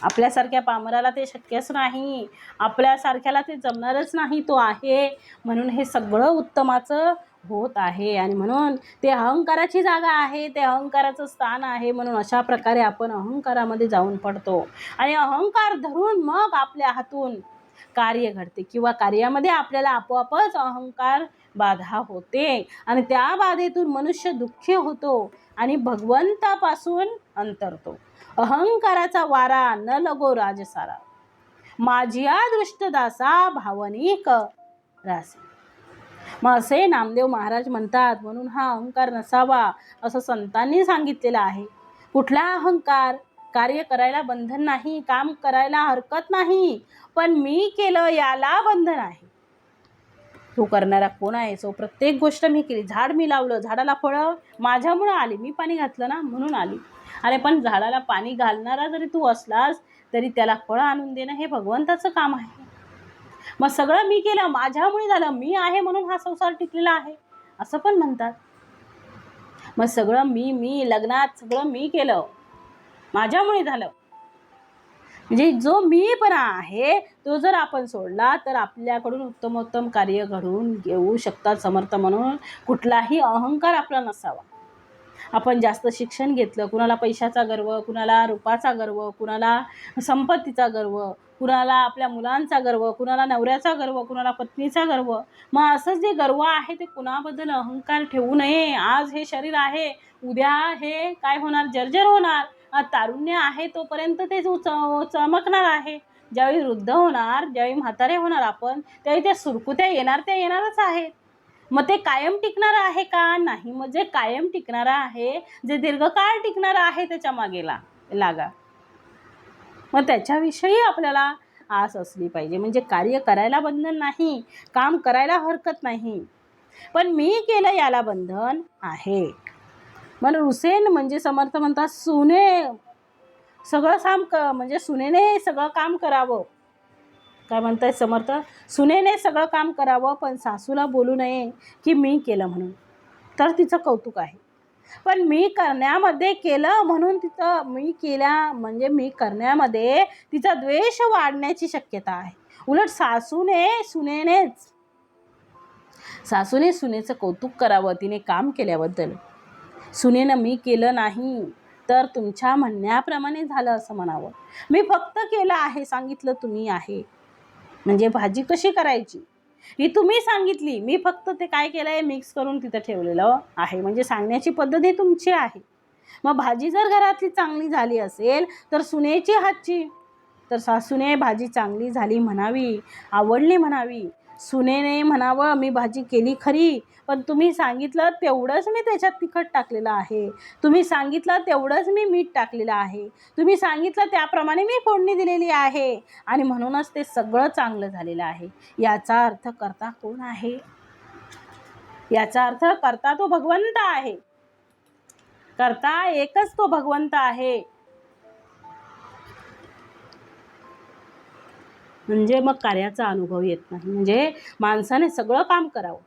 आपल्यासारख्या पामराला ते शक्यच नाही, आपल्यासारख्याला ते जमणारच नाही. तो आहे म्हणून हे सगळं उत्तमाचं होत आहे. आणि म्हणून ते अहंकाराची जागा आहे, ते अहंकाराचं स्थान आहे. म्हणून अशा प्रकारे आपण अहंकारामध्ये जाऊन पडतो आणि अहंकार धरून मग आपल्या हातून कार्य घडते किंवा कार्यामध्ये आपल्याला आपोआपच अहंकार बाधा होते आणि त्या बाधेतून मनुष्य दुःखी होतो आणि भगवंतापासून अंतरतो. अहंकाराचा वारा न लगो राजसारा, माझिया दृष्टदासा भावनिक रासे. मग असे नामदेव महाराज म्हणतात. म्हणून हा अहंकार नसावा असं संतांनी सांगितलेलं आहे. कुठला अहंकार? कार्य करायला बंधन नाही, काम करायला हरकत नाही, पण मी केलं याला बंधन आहे. तू करणारा कोण आहे? सो प्रत्येक गोष्ट मी केली, झाड मी लावलं, झाडाला फळं माझ्यामुळं आली, मी पाणी घातलं ना म्हणून आली. अरे पण झाडाला पाणी घालणारा जरी तू असलास तरी त्याला फळं आणून देणं हे भगवंताचं काम आहे. मग सगळं मी केलं, माझ्यामुळे झालं, मी आहे म्हणून हा संसार टिकलेला आहे असं पण म्हणतात. मग सगळं मी लग्नात सगळं मी केलं, माझ्यामुळे झालं. म्हणजे जो मीपणा आहे तो जर आपण सोडला तर आपल्याकडून उत्तमोत्तम कार्य घडवून घेऊ शकतात समर्थ. म्हणून कुठलाही अहंकार आपला नसावा. आपण जास्त शिक्षण घेतलं, कुणाला पैशाचा गर्व, कुणाला रूपाचा गर्व, कुणाला संपत्तीचा गर्व, कुणाला आपल्या मुलांचा गर्व, कुणाला नवऱ्याचा गर्व, कुणाला पत्नीचा गर्व. मग असं जे गर्व आहे ते कुणाबद्दल अहंकार ठेवू नये. आज हे शरीर आहे, उद्या हे काय होणार, जर्जर होणार. तारुण्य आहे तोपर्यंत ते चमकणार आहे. ज्यावेळी वृद्ध होणार, ज्यावेळी म्हातारे होणार आपण, त्यावेळी त्या सुरकुत्या येणार, त्या येणारच आहेत. मग ते कायम टिकणार आहे का? नाही. मग जे कायम टिकणारा आहे, जे दीर्घकाळ टिकणारा आहे त्याच्या मागे लागा. मग त्याच्याविषयी आपल्याला आस असली पाहिजे. म्हणजे कार्य करायला बंधन नाही, काम करायला हरकत नाही, पण मी केलं याला बंधन आहे. म्हणून हुसेन म्हणजे समर्थ म्हणतात सुने सगळं म्हणजे सुनेने सगळं काम करावं. काय म्हणताय समर्थ? सुनेने सगळं काम करावं, पण सासूला बोलू नये की मी केलं म्हणून, तर तिचं कौतुक आहे. पण मी करण्यामध्ये केलं म्हणून तिचं मी केल्या म्हणजे मी करण्यामध्ये तिचा द्वेष वाढण्याची शक्यता आहे. उलट सासूने सुनेचं कौतुक करावं तिने काम केल्याबद्दल. सुनेनं मी केलं नाही तर तुमच्या म्हणण्याप्रमाणे झालं असं म्हणावं. मी फक्त केलं आहे, सांगितलं तुम्ही आहे. म्हणजे भाजी कशी करायची ही तुम्ही सांगितली, मी फक्त ते काय केलं आहे मिक्स करून तिथं ठेवलेलं आहे. म्हणजे सांगण्याची पद्धत ही तुमची आहे. मग भाजी जर घरातली चांगली झाली असेल तर सुनेची हातची, तर सासूने भाजी चांगली झाली म्हणावी, आवडली म्हणावी. सुनेने म्हणावं मी भाजी केली खरी, पण तुम्ही सांगितलं तेवढंच मी त्याच्यात तिखट टाकलेलं आहे, तुम्ही सांगितलं तेवढंच मी मीठ टाकलेलं आहे, तुम्ही सांगितलं त्याप्रमाणे मी फोडणी दिलेली आहे आणि म्हणूनच ते सगळं चांगलं झालेलं आहे. याचा अर्थ कर्ता कोण आहे? याचा अर्थ कर्ता तो भगवंत आहे. कर्ता एकच तो भगवंत आहे. म्हणजे मग कार्याचा अनुभव येत नाही. म्हणजे माणसाने सगळं काम करावं.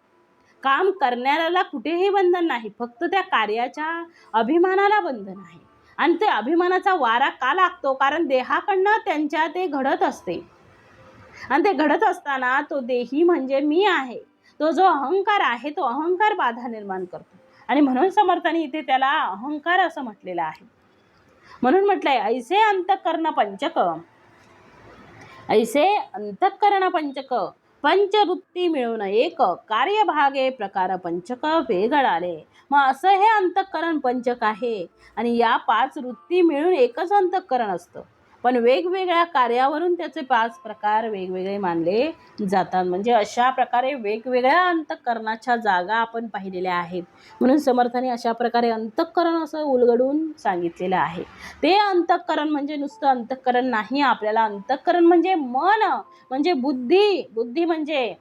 काम करणाऱ्याला कुठेही बंधन नाही, फक्त त्या कार्याच्या अभिमानाला बंधन आहे. आणि ते अभिमानाचा वारा का लागतो? कारण देहाकडनं त्यांच्या ते घडत असते आणि ते घडत असताना तो देही म्हणजे मी आहे, तो जो अहंकार आहे तो अहंकार बाधा निर्माण करतो आणि म्हणून समर्थांनी इथे त्याला अहंकार असं म्हटलेलं आहे. म्हणून म्हटलंय ऐसे अंतःकरण पंचक, ऐसे अंतःकरण पंचक पंचवृत्ती मिळून एक कार्यभागे प्रकार पंचक वेगळाले. मग असं हे अंतःकरण पंचक आहे आणि या 5 वृत्ती मिळून एकच अंतःकरण असतं, पण वेगवेगळ्या कार्यावरून त्याचे 5 प्रकार वेगवेगळे मानले जातात. म्हणजे अशा प्रकारे वेगवेगळ्या अंतःकरणाच्या जागा आपण पाहिलेल्या आहेत. म्हणून समर्थाने अशा प्रकारे अंतःकरण असं उलगडून सांगितलेलं आहे. ते अंतःकरण म्हणजे नुसतं अंतःकरण नाही, आपल्याला अंतःकरण म्हणजे मन, म्हणजे बुद्धी, बुद्धी म्हणजे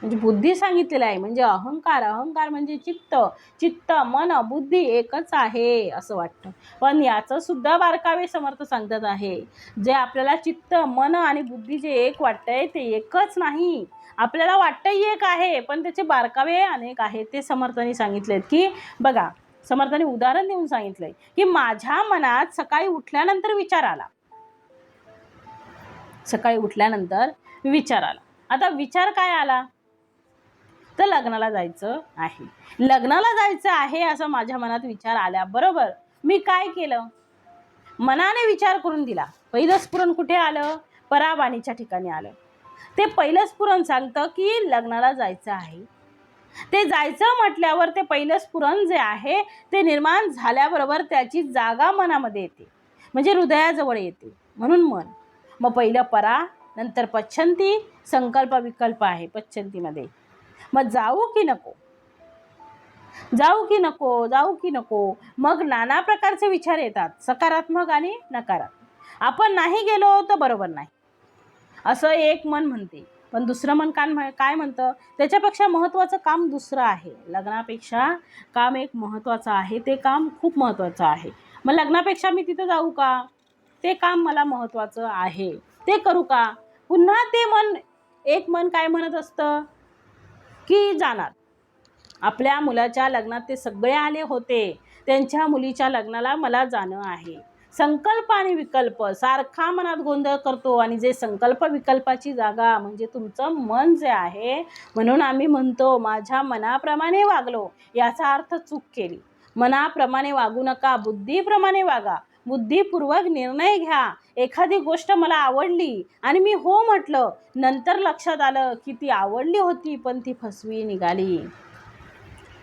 बुद्धी सांगितलेलं आहे. म्हणजे अहंकार, अहंकार म्हणजे चित्त, चित्त मन बुद्धी एकच आहे असं वाटतं, पण याचं सुद्धा बारकावे समर्थ सांगतात आहे. जे आपल्याला चित्त मन आणि बुद्धी जे एक वाटतंय ते एकच नाही. आपल्याला वाटतंही एक आहे, पण त्याचे बारकावे अनेक आहेत. ते समर्थांनी सांगितलेत की बघा, समर्थांनी उदाहरण देऊन सांगितलंय की माझ्या मनात सकाळी उठल्यानंतर विचार आला, सकाळी उठल्यानंतर विचार आला. आता विचार काय आला? तर लग्नाला जायचं आहे, लग्नाला जायचं आहे असं माझ्या मनात विचार आल्याबरोबर मी काय केलं? मनाने विचार करून दिला. पहिलं स्फुरण कुठे आलं? परावाणीच्या ठिकाणी आलं. ते पहिलं स्फुरण सांगतं की लग्नाला जायचं आहे. ते जायचं म्हटल्यावर ते पहिलं स्फुरण जे आहे ते निर्माण झाल्याबरोबर त्याची जागा मनामध्ये येते, म्हणजे हृदयाजवळ येते, म्हणून मन. मग पहिलं परा, नंतर पच्छंती, संकल्प विकल्प आहे पच्छंतीमध्ये. मग जाऊ की नको, जाऊ की नको, जाऊ की नको, मग नाना प्रकारचे विचार येतात, सकारात्मक आणि नकारात्मक. आपण नाही गेलो तर बरोबर नाही असं एक मन म्हणते, पण दुसरं मन काय म्हणतं? त्याच्यापेक्षा महत्त्वाचं काम दुसरं आहे. लग्नापेक्षा काम एक महत्त्वाचं आहे, ते काम खूप महत्त्वाचं आहे. मग लग्नापेक्षा मी तिथं जाऊ का? ते काम मला महत्त्वाचं आहे, ते करू का? पुन्हा ते मन, एक मन काय म्हणत असतं की जाणार. आपल्या मुलाच्या लग्नात ते सगळे आले होते, त्यांच्या मुलीच्या लग्नाला मला जाणं आहे. संकल्प आणि विकल्प सारखा मनात गोंधळ करतो आणि जे संकल्प विकल्पाची जागा म्हणजे तुमचं मन जे आहे, म्हणून आम्ही म्हणतो माझ्या मनाप्रमाणे वागलो, याचा अर्थ चूक केली. मनाप्रमाणे वागू नका, बुद्धीप्रमाणे वागा, बुद्धिपूर्वक निर्णय घ्या. एखादी गोष्ट मला आवडली आणि मी हो म्हटलं, नंतर लक्षात आलं की ती आवडली होती पण ती फसवी निघाली.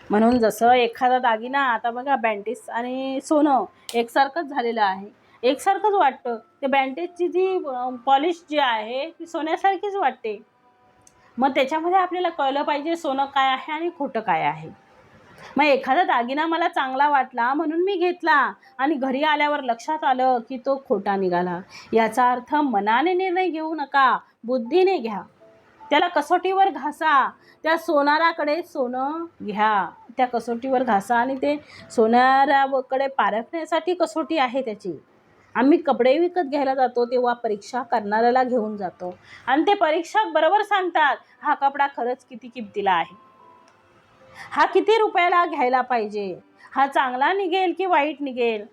म्हणून जसं एखादा दागिना, आता बघा बँटेज आणि सोनं एकसारखंच झालेलं आहे, एकसारखंच वाटतं. ते बँटेजची जी पॉलिश जी आहे ती सोन्यासारखीच वाटते. मग त्याच्यामध्ये आपल्याला कळलं पाहिजे सोनं काय आहे आणि खोटं काय आहे. मग एखादा दागिना मला चांगला वाटला म्हणून मी घेतला आणि घरी आल्यावर लक्षात आलं की तो खोटा निघाला. याचा अर्थ मनाने निर्णय घेऊ नका, बुद्धीने घ्या. त्याला कसोटीवर घासा, त्या सोनाराकडे सोनं घ्या, त्या कसोटीवर घासा आणि ते सोनाराकडे पारखण्यासाठी कसोटी आहे त्याची. आम्ही कपडे विकत घ्यायला जातो तेव्हा परीक्षा करणाऱ्याला घेऊन जातो आणि ते परीक्षक बरोबर सांगतात हा कपडा खरंच किती किमतीला आहे, हा किती रुपयाला घ्यायला पाहिजे, हा चांगला निघेल की वाईट निघेल,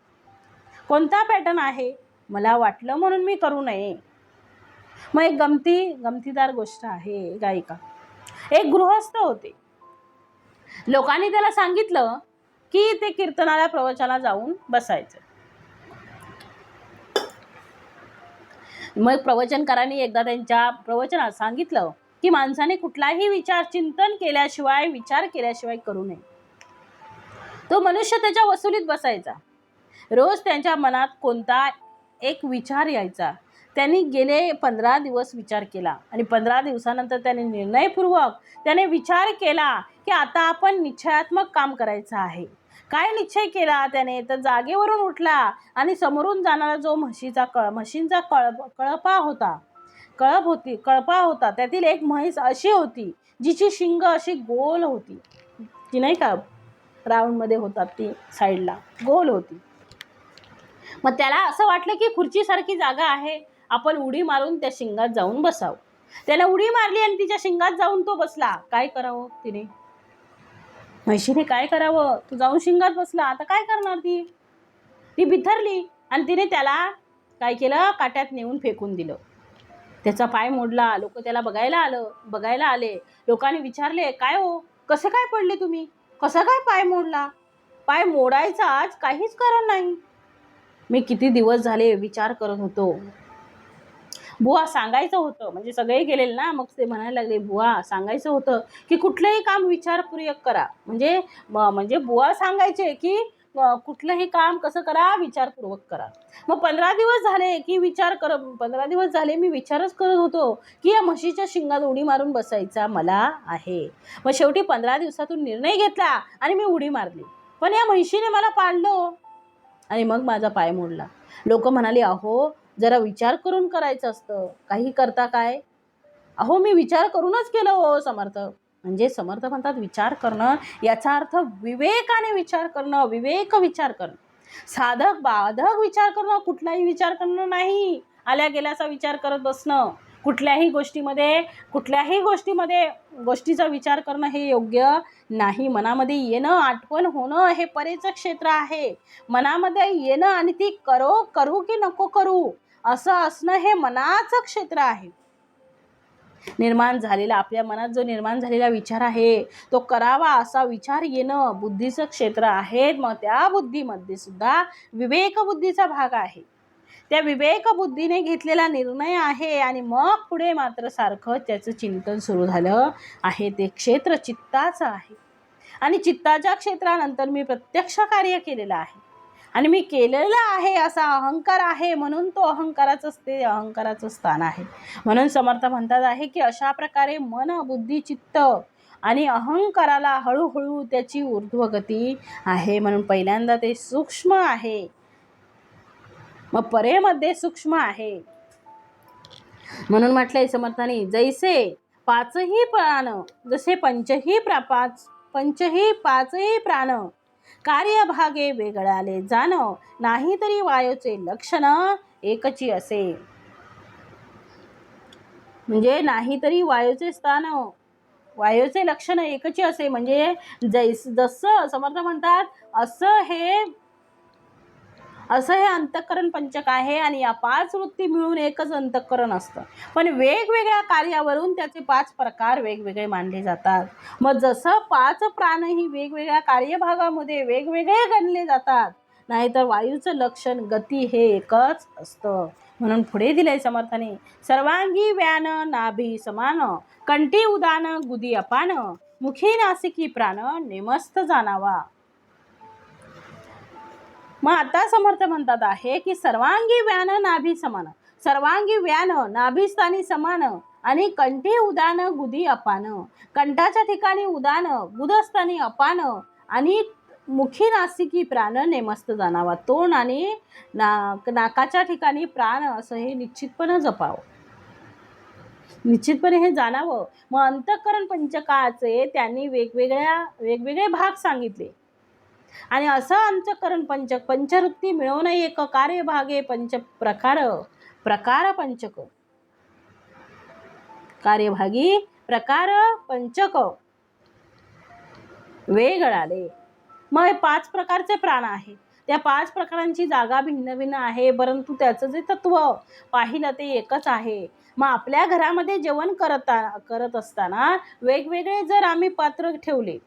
कोणता पॅटर्न आहे, मला वाटलं म्हणून मी करू नये. मग एक गमतीदार गोष्ट आहे. गायिका एक गृहस्थ होते, लोकांनी त्याला सांगितलं की ते कीर्तनाला प्रवचनाला जाऊन बसायचं. मग प्रवचनकारांनी एकदा त्यांच्या प्रवचनात सांगितलं की माणसाने कुठलाही विचार चिंतन केल्याशिवाय, विचार केल्याशिवाय करू नये. तो मनुष्य त्याच्या वसुलीत बसायचा. रोज त्यांच्या मनात कोणता एक विचार यायचा. त्यांनी गेले 15 दिवस विचार केला आणि 15 दिवसानंतर त्याने निर्णयपूर्वक त्याने विचार केला की आता आपण निश्चयात्मक काम करायचं आहे. काय निश्चय केला त्याने, तर जागेवरून उठला आणि समोरून जाणारा जो म्हशींचा कळपा होता, त्यातील एक म्हैस अशी होती जिची शिंग अशी गोल होती. ती नाही का राऊंडमध्ये होतात, ती साईडला गोल होती. मग त्याला असं वाटलं की खुर्चीसारखी जागा आहे, आपण उडी मारून त्या शिंगात जाऊन बसावं. त्याने उडी मारली आणि तिच्या शिंगात जाऊन तो बसला. काय करावं तिने, म्हशीने काय करावं, तू जाऊन शिंगात बसला, आता काय करणार ती बिथरली आणि तिने त्याला काय केलं, काट्यात नेऊन फेकून दिलं. त्याचा पाय मोडला. लोक त्याला बघायला आले. लोकांनी विचारले, काय हो, कसे काय पडले तुम्ही, कसा काय पाय मोडला? पाय मोडायचा आज काहीच कारण नाही. मी किती दिवस झाले विचार करत होतो. बुवा सांगायचं होतं, म्हणजे सगळे गेलेले ना, मग ते म्हणायला लागले, बुवा सांगायचं होतं की कुठलंही काम विचारपूर्वक करा. म्हणजे बुवा सांगायचे की कुठलंही काम कसं करा, विचारपूर्वक करा. मग 15 दिवस झाले की 15 दिवस झाले मी विचारच करत होतो की या म्हशीच्या शिंगात उडी मारून बसायचा मला आहे. मग शेवटी 15 दिवसातून निर्णय घेतला आणि मी उडी मारली, पण या म्हशीने मला पाडलं आणि मग माझा पाय मोडला. लोक म्हणाले, अहो जरा विचार करून करायचं असतं, काही करता काय? अहो मी विचार करूनच केलं हो समर्थ. म्हणजे समर्थ म्हणतात विचार करणं याचा अर्थ विवेकाने विचार करणं, विवेक विचार करणं, साधक बाधक विचार करणं, कुठलाही विचार करणं नाही, आल्या गेल्याचा विचार करत बसणं. कुठल्याही गोष्टीचा विचार करणं हे योग्य नाही. मनामध्ये येणं, आठवण होणं हे परेचं क्षेत्र आहे. मनामध्ये येणं आणि ती करू की नको करू असं असणं हे मनाचं क्षेत्र आहे. आपल्या मनात जो निर्माण झालेला विचार आहे तो करावा असा विचार येणं बुद्धीचं क्षेत्र आहे. मग त्या बुद्धीमध्ये सुद्धा विवेक बुद्धीचा भाग आहे. त्या विवेक बुद्धीने घेतलेला निर्णय आहे आणि मग पुढे मात्र सारखं त्याचं चिंतन सुरू झालं आहे. ते क्षेत्र चित्ताचं आहे आणि चित्ताच्या क्षेत्रानंतर मी प्रत्यक्ष कार्य केलेलं आहे आणि मी केलेलं आहे असा अहंकार आहे, म्हणून तो अहंकाराचं स्थान आहे. म्हणून समर्थ म्हणतात आहे की अशा प्रकारे मन, बुद्धी, चित्त आणि अहंकाराला हळूहळू त्याची ऊर्ध्वगती आहे. म्हणून पहिल्यांदा ते सूक्ष्म आहे, मग परेमध्ये सूक्ष्म आहे. म्हणून म्हटलंय समर्थाने, जैसे पाचही प्राण कार्यभागे वेगळाले जाण, नाही तरी वायूचे लक्षण एकची असे. म्हणजे नाही तरी वायूचे लक्षण एकची असे. म्हणजे जसं समर्थ म्हणतात असं हे अंतःकरण पंचक आहे आणि या 5 वृत्ती मिळून एकच अंतःकरण असतं, पण वेगवेगळ्या कार्यावरून त्याचे 5 प्रकार वेगवेगळे मानले जातात. मग जसं 5 प्राणही वेगवेगळ्या कार्यभागामध्ये वेगवेगळे गणले जातात, नाहीतर वायूचं लक्षण गती हे एकच असतं. म्हणून पुढे दिलंय समर्थाने, सर्वांगी व्यान नाभी समान, कंठी उदान गुदी अपान, मुखी नासिकी प्राण नेमस्त जाणावा. मग आता समर्थ म्हणतात आहे की सर्वांगी व्यान नाभी समान, सर्वांगी व्यान नाभीस्थानी समान आणि कंठी उदान गुदी अपान, कंठाच्या ठिकाणी उदान, गुदस्थानी अपान आणि मुखी नासिकी प्राण नेमस्त जाणावा. तोंड आणि नाकाच्या ठिकाणी प्राण असं हे निश्चितपणे जपावं, निश्चितपणे हे जाणावं. मग अंतःकरण पंचकाचे त्यांनी वेगवेगळे भाग सांगितले आणि असं अंतःकरण पंचवृत्ती मिळवून एक कार्यभागे प्रकार पंचक, कार्यभागी प्रकार पंचक वेगळाले. मग 5 प्रकारचे प्राण आहेत, त्या 5 प्रकारांची जागा भिन्न भिन्न आहे, परंतु त्याचं जे तत्व पाहिलं ते एकच आहे. मग आपल्या घरामध्ये जेवण करत असताना वेगवेगळे जर आम्ही पात्र ठेवले,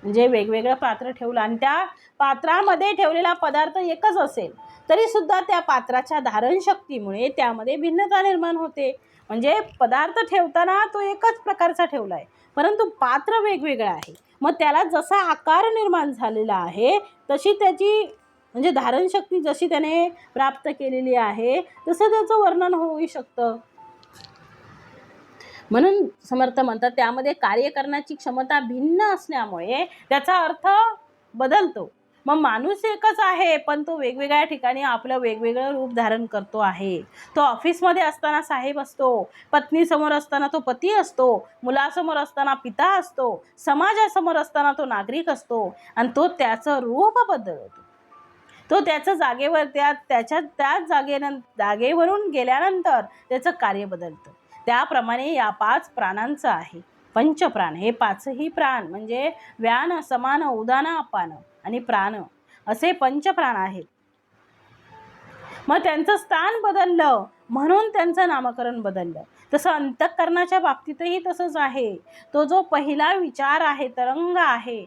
म्हणजे वेगवेगळं पात्र ठेवलं आणि त्या पात्रामध्ये ठेवलेला पदार्थ एकच असेल तरी सुद्धा त्या पात्राच्या धारण शक्तीमुळे त्यामध्ये भिन्नता निर्माण होते. म्हणजे पदार्थ ठेवताना तो एकच प्रकारचा ठेवला आहे, परंतु पात्र वेगवेगळं आहे. मग त्याला जसा आकार निर्माण झालेला आहे तशी त्याची म्हणजे धारणशक्ती जशी त्याने प्राप्त केलेली आहे तसं त्याचं वर्णन होऊ शकतं. म्हणून समर्थ म्हणतात त्यामध्ये कार्य करण्याची क्षमता भिन्न असल्यामुळे त्याचा अर्थ बदलतो. मग माणूस एकच आहे पण तो वेगवेगळ्या ठिकाणी आपलं वेगवेगळं रूप धारण करतो आहे. तो ऑफिसमध्ये असताना साहेब असतो, पत्नीसमोर असताना तो पती असतो, मुलासमोर असताना पिता असतो, समाजासमोर असताना तो नागरिक असतो आणि तो त्याचं रूप बदलतो. तो त्याचं जागेवर त्याच जागेवरून गेल्यानंतर त्याचं कार्य बदलतं. त्याप्रमाणे या 5 प्राणांचं आहे. पंचप्राण हे 5ही प्राण म्हणजे व्यान, समान, उदान, अपान आणि प्राण असे पंचप्राण आहेत. मग त्यांचं स्थान बदललं म्हणून त्यांचं नामकरण बदललं. तसं अंतःकरणाच्या बाबतीतही तसंच आहे. तो जो पहिला विचार आहे, तरंग आहे,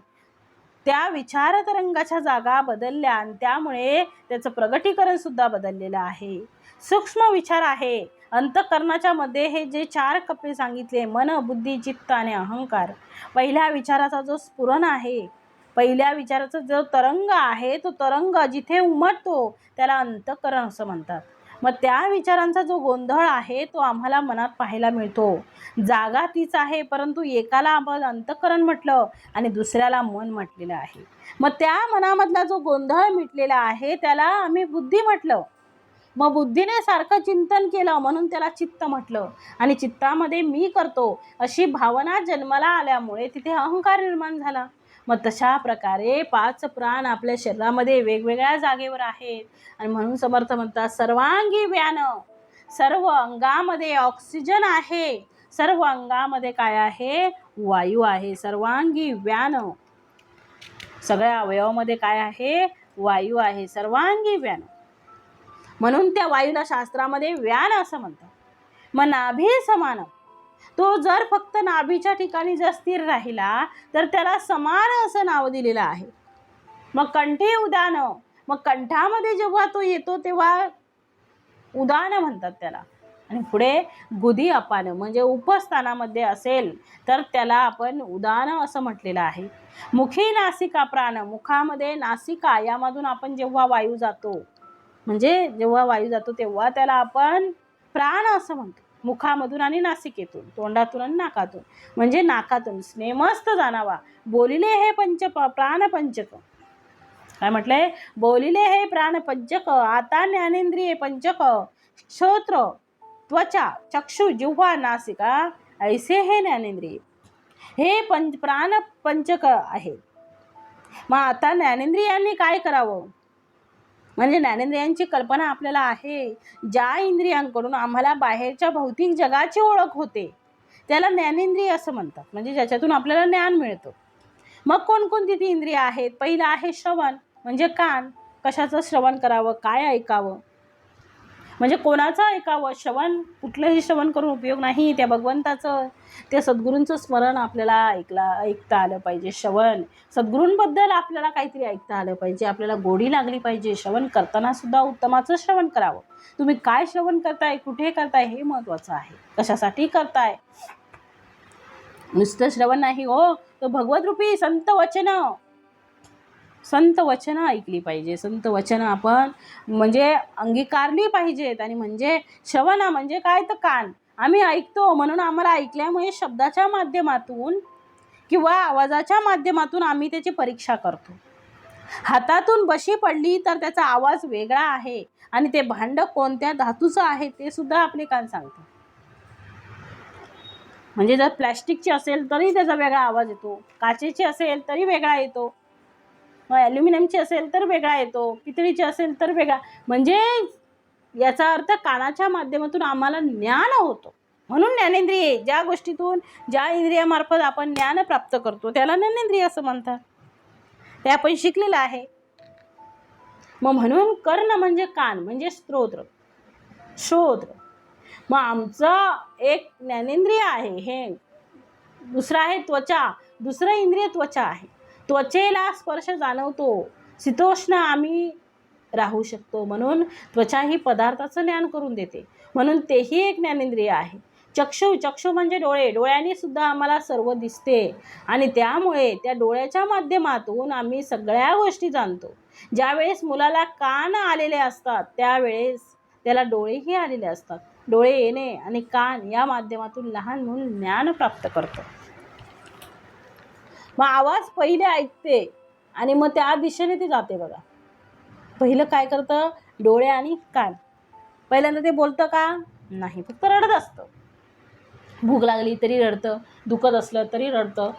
त्या विचार तरंगाच्या जागा बदलल्या आणि त्यामुळे त्याचं प्रगटीकरण सुद्धा बदललेलं आहे. सूक्ष्म विचार आहे. अंतःकरणाच्या मध्ये हे जे 4 कप्पे सांगितले, मन, बुद्धी, चित्त आणि अहंकार. पहिल्या विचाराचा जो स्फुरण आहे, पहिल्या विचाराचा जो तरंग आहे, तो तरंग जिथे उमटतो त्याला अंतःकरण असं म्हणतात. मग त्या विचारांचा जो गोंधळ आहे तो आम्हाला मनात पाहायला मिळतो. जागा तीच आहे परंतु एकाला आपण अंतःकरण म्हटलं आणि दुसऱ्याला मन म्हटलेलं आहे. मग त्या मनामधला जो गोंधळ मिटलेला आहे त्याला आम्ही बुद्धी म्हटलं. मग बुद्धीने सारखं चिंतन केलं म्हणून त्याला चित्त म्हटलं आणि चित्तामध्ये मी करतो अशी भावना जन्माला आल्यामुळे तिथे अहंकार निर्माण झाला. मग तशा प्रकारे 5 प्राण आपल्या शरीरामध्ये वेगवेगळ्या जागेवर आहेत आणि म्हणून समर्थ म्हणतात सर्वांगी व्यान. सर्व अंगामध्ये ऑक्सिजन आहे, सर्व अंगामध्ये काय आहे, वायू आहे. सर्वांगी व्यान, सगळ्या अवयवामध्ये काय आहे, वायू आहे. सर्वांगी व्यान म्हणून त्या वायूला शास्त्रामध्ये व्यान असं म्हणतात. मग नाभी समान, तो जर फक्त नाभीच्या ठिकाणी जर स्थिर राहिला तर त्याला समान असं नाव दिलेलं आहे. मग कंठी उदान, मग कंठामध्ये जेव्हा तो येतो तेव्हा उदान म्हणतात त्याला. आणि पुढे गुदी अपान म्हणजे उपस्थानामध्ये असेल तर त्याला आपण उदान असं म्हटलेलं आहे. मुखी नासिका प्राण, मुखामध्ये नासिका यामधून आपण जेव्हा वायू जातो म्हणजे जेव्हा वायू जातो तेव्हा त्याला आपण प्राण असं म्हणतो. मुखामधून आणि नासिकेतून, तोंडातून आणि नाकातून म्हणजे नाकातून स्नेमस्त जाणावा. बोलिले हे प्राणपंचक, काय म्हटलंय, बोलिले हे प्राणपंचक. आता ज्ञानेंद्रिये पंचक, श्रोत्र, त्वचा, चक्षु, जिव्हा, नासिका ऐसे हे ज्ञानेंद्रिय. हे प्राणपंचक आहे. मग आता ज्ञानेंद्रियांनी काय करावं, म्हणजे ज्ञानेंद्रियांची कल्पना आपल्याला आहे. ज्या इंद्रियांकडून आम्हाला बाहेरच्या भौतिक जगाची ओळख होते त्याला ज्ञानेंद्रिय असं म्हणतात, म्हणजे ज्याच्यातून आपल्याला ज्ञान मिळतं. मग कोणकोणती ती इंद्रिय आहेत, पहिलं आहे श्रवण म्हणजे कान. कशाचं श्रवण करावं, काय ऐकावं, म्हणजे कोणाचं ऐकावं. श्रवण कुठलंही श्रवण करून उपयोग नाही. त्या भगवंताचं, त्या सद्गुरूंचं स्मरण आपल्याला ऐकता आलं पाहिजे. श्रवण सद्गुरूंबद्दल आपल्याला काहीतरी ऐकता आलं पाहिजे, आपल्याला गोडी लागली पाहिजे. श्रवण करताना सुद्धा उत्तमाचं श्रवण करावं. तुम्ही काय श्रवण करताय, कुठे करताय हे महत्त्वाचं आहे, कशासाठी करताय. नुसतं श्रवण नाही हो, तो भगवद्रूपी संत वचन ऐकली पाहिजे. संत वचन आपण म्हणजे अंगीकारली पाहिजेत. आणि म्हणजे श्रवण म्हणजे काय, तर कान. आम्ही ऐकतो म्हणून आम्हाला ऐकल्यामुळे शब्दाच्या माध्यमातून किंवा आवाजाच्या माध्यमातून आम्ही त्याची परीक्षा करतो. हातातून बशी पडली तर त्याचा आवाज वेगळा आहे आणि ते भांड कोणत्या धातूचं आहे ते सुद्धा आपले कान सांगतात. म्हणजे जर प्लॅस्टिकची असेल तरी त्याचा वेगळा आवाज येतो, काचेची असेल तरी वेगळा येतो, ॲल्युमिनियमची असेल तर वेगळा येतो, पितळीची असेल तर वेगळा. म्हणजे याचा अर्थ कानाच्या माध्यमातून आम्हाला ज्ञान होतं. म्हणून ज्ञानेंद्रिय, ज्या गोष्टीतून ज्या इंद्रियामार्फत आपण ज्ञान प्राप्त करतो त्याला ज्ञानेंद्रिय असं म्हणतात. ते आपण शिकलेलं आहे. मग म्हणून कर्ण म्हणजे कान म्हणजे श्रोत्र. मग आमचं एक ज्ञानेंद्रिय आहे, हे दुसरं आहे त्वचा. दुसरं इंद्रिय त्वचा आहे. त्वचेला स्पर्श जाणवतो, शीतोष्ण आम्ही राहू शकतो, म्हणून त्वचा ही पदार्थाचं ज्ञान करून देते, म्हणून तेही एक ज्ञानेंद्रिय आहे. चक्षु म्हणजे डोळे. डोळ्यांनी सुद्धा आम्हाला सर्व दिसते आणि त्यामुळे त्या डोळ्याच्या माध्यमातून आम्ही सगळ्या गोष्टी जाणतो. ज्यावेळेस मुलाला कान आलेले असतात त्यावेळेस त्याला डोळेही आलेले असतात. डोळे येणे आणि कान या माध्यमातून लहान मूल ज्ञान प्राप्त करतं. मग आवाज पहिले ऐकते आणि मग त्या दिशेने ते जाते बघा. पहिलं काय करतं? डोळे आणि कान. पहिल्यांदा ते बोलतं का? नाही, फक्त रडत असतं. भूक लागली तरी रडतं, दुखत असलं तरी रडतं,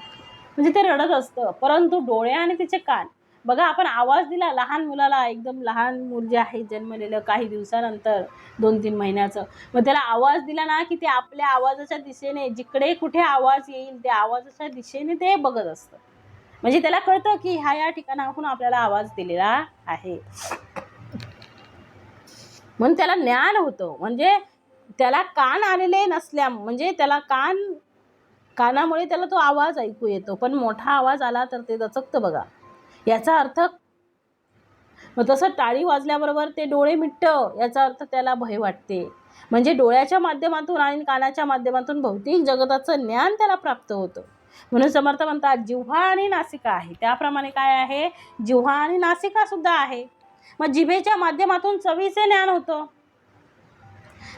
म्हणजे ते रडत असतं. परंतु डोळे आणि त्याचे कान बघा, आपण आवाज दिला लहान मुलाला, एकदम लहान मूल जे आहे जन्मलेलं काही दिवसानंतर 2-3 महिन्याचं, मग त्याला आवाज दिला ना की ते आपल्या आवाजाच्या दिशेने, जिकडे कुठे आवाज येईल त्या आवाजाच्या दिशेने ते बघत असतं. म्हणजे त्याला कळतं की ह्या ठिकाणाहून आपल्याला आवाज दिलेला आहे, म्हणून त्याला ज्ञान होतं. म्हणजे त्याला कान आलेले नसल्या, म्हणजे त्याला कानामुळे त्याला तो आवाज ऐकू येतो, पण मोठा आवाज आला तर ते दचकतं बघा. याचा अर्थ मग तसं टाळी वाजल्याबरोबर ते डोळे मिटतं, याचा अर्थ त्याला भय वाटते. म्हणजे डोळ्याच्या माध्यमातून आणि कानाच्या माध्यमातून भौतिक जगताचं ज्ञान त्याला प्राप्त होतं. म्हणून समर्थ म्हणतात जिव्हा आणि नासिका आहे, त्याप्रमाणे काय आहे? जिव्हा आणि नासिका सुद्धा आहे. मग जिभेच्या माध्यमातून चवीचे ज्ञान होतं,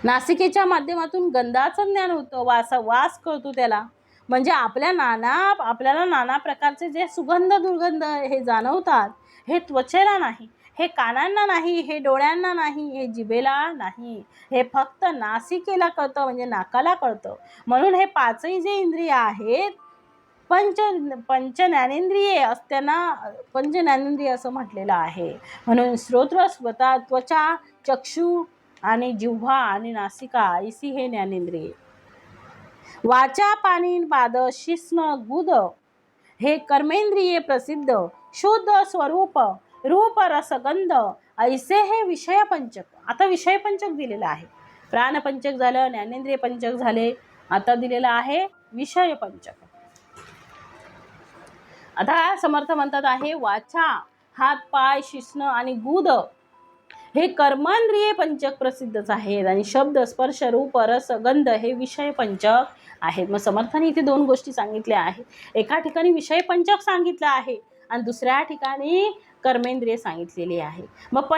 नासिकेच्या माध्यमातून गंधाचं ज्ञान होतं, वास कळतो त्याला. म्हणजे आपल्याला नाना प्रकारचे जे सुगंध दुर्गंध हे जाणवतात, हे त्वचेला नाही, हे कानांना नाही, हे डोळ्यांना नाही, हे जिभेला नाही, हे फक्त नासिकेला कळतं, म्हणजे नाकाला कळतं. म्हणून हे पाचही जे इंद्रिय आहेत पंच ज्ञानेंद्रिये त्यांना पंच ज्ञानेंद्रिय असं म्हटलेलं आहे. म्हणून श्रोत्र, स्वतः, त्वचा, चक्षु आणि जिव्हा आणि नासिका ऐसी हे ज्ञानेंद्रिये. वाचा, पाणी, पाद, शिस्न, गुद हे कर्मेंद्रिये प्रसिद्ध, शुद्ध स्वरूप, रूप, रसगंध ऐसे हे विषय पंचक. आता विषय पंचक दिलेला आहे. प्राणपंचक झालं, ज्ञानेंद्रिय पंचक झाले, आता दिलेला आहे विषय पंचक. आता समर्थ म्हणतात आहे वाचा, हात, पाय, शिस्न आणि गुद हे कर्मेंद्रिय पंचक प्रसिद्धच आहेत, आणि शब्द, स्पर्श, रूप, रस, गंध हे विषय पंचक आहेत. मग समर्थाने इथे दोन गोष्टी सांगितल्या आहेत. एका ठिकाणी विषय पंचक सांगितलं आहे आणि दुसऱ्या ठिकाणी कर्मेंद्रिय सांगितलेली आहे. मग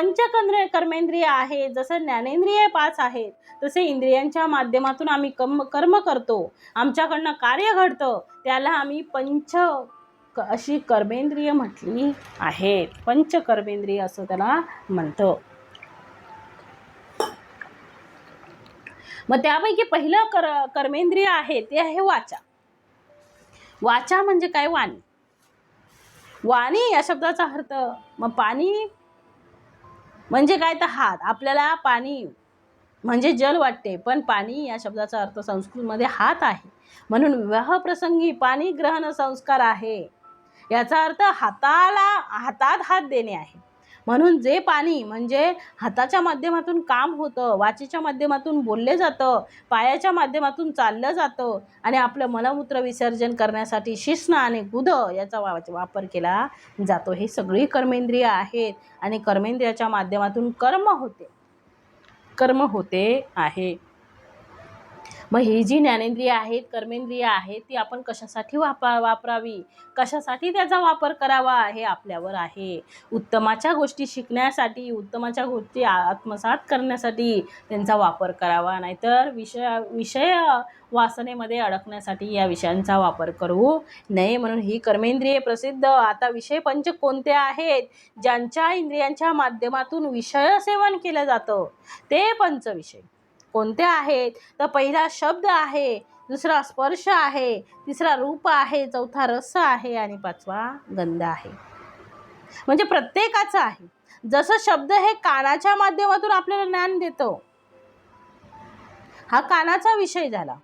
कर्मेंद्रिय आहे, जसं ज्ञानेंद्रिय 5 आहेत तसे इंद्रियांच्या माध्यमातून आम्ही कर्म करतो, आमच्याकडनं कार्य घडतं, त्याला आम्ही अशी कर्मेंद्रिय म्हटली आहेत. पंचकर्मेंद्रिय असं त्याला म्हणतं. मग त्यापैकी पहिलं कर्मेंद्रिय आहे ते आहे वाचा. वाचा म्हणजे काय? वाणी. वाणी या शब्दाचा अर्थ मग पाणी म्हणजे काय तर हात. आपल्याला पाणी म्हणजे जल वाटते, पण पाणी या शब्दाचा अर्थ संस्कृतमध्ये हात आहे. म्हणून विवाह प्रसंगी पाणी ग्रहण संस्कार आहे, याचा अर्थ हातात हात देणे आहे. म्हणून जे पाणी म्हणजे हाताच्या माध्यमातून काम होतं, वाचेच्या माध्यमातून बोलले जातं, पायाच्या माध्यमातून चाललं जातं, आणि आपलं मलमूत्र विसर्जन करण्यासाठी शिस्न आणि गुद याचा वापर केला जातो. हे सगळी कर्मेंद्रिय आहेत आणि कर्मेंद्रियाच्या माध्यमातून कर्म होते आहे. मग ही जी ज्ञानेंद्रिय आहेत, कर्मेंद्रिय आहेत, ती आपण कशासाठी वापरावी, कशासाठी त्याचा वापर करावा हे आपल्यावर आहे. उत्तमाच्या गोष्टी शिकण्यासाठी, उत्तमाच्या गोष्टी आत्मसात करण्यासाठी त्यांचा वापर करावा, नाहीतर विषय वासनेमध्ये अडकण्यासाठी या विषयांचा वापर करू नये. म्हणून ही कर्मेंद्रिये प्रसिद्ध. आता विषय पंच कोणते आहेत? ज्यांच्या इंद्रियांच्या माध्यमातून विषय सेवन केलं जातं ते पंचविषय. कोणते आहेत? तर पहिला शब्द आहे, दुसरा स्पर्श आहे, तिसरा रूप आहे, चौथा रस आहे आणि पाचवा गंध आहे. म्हणजे प्रत्येकाचं आहे. जसं शब्द हे कानाच्या माध्यमातून आपल्याला ज्ञान देतो, हा कानाचा विषय झाला.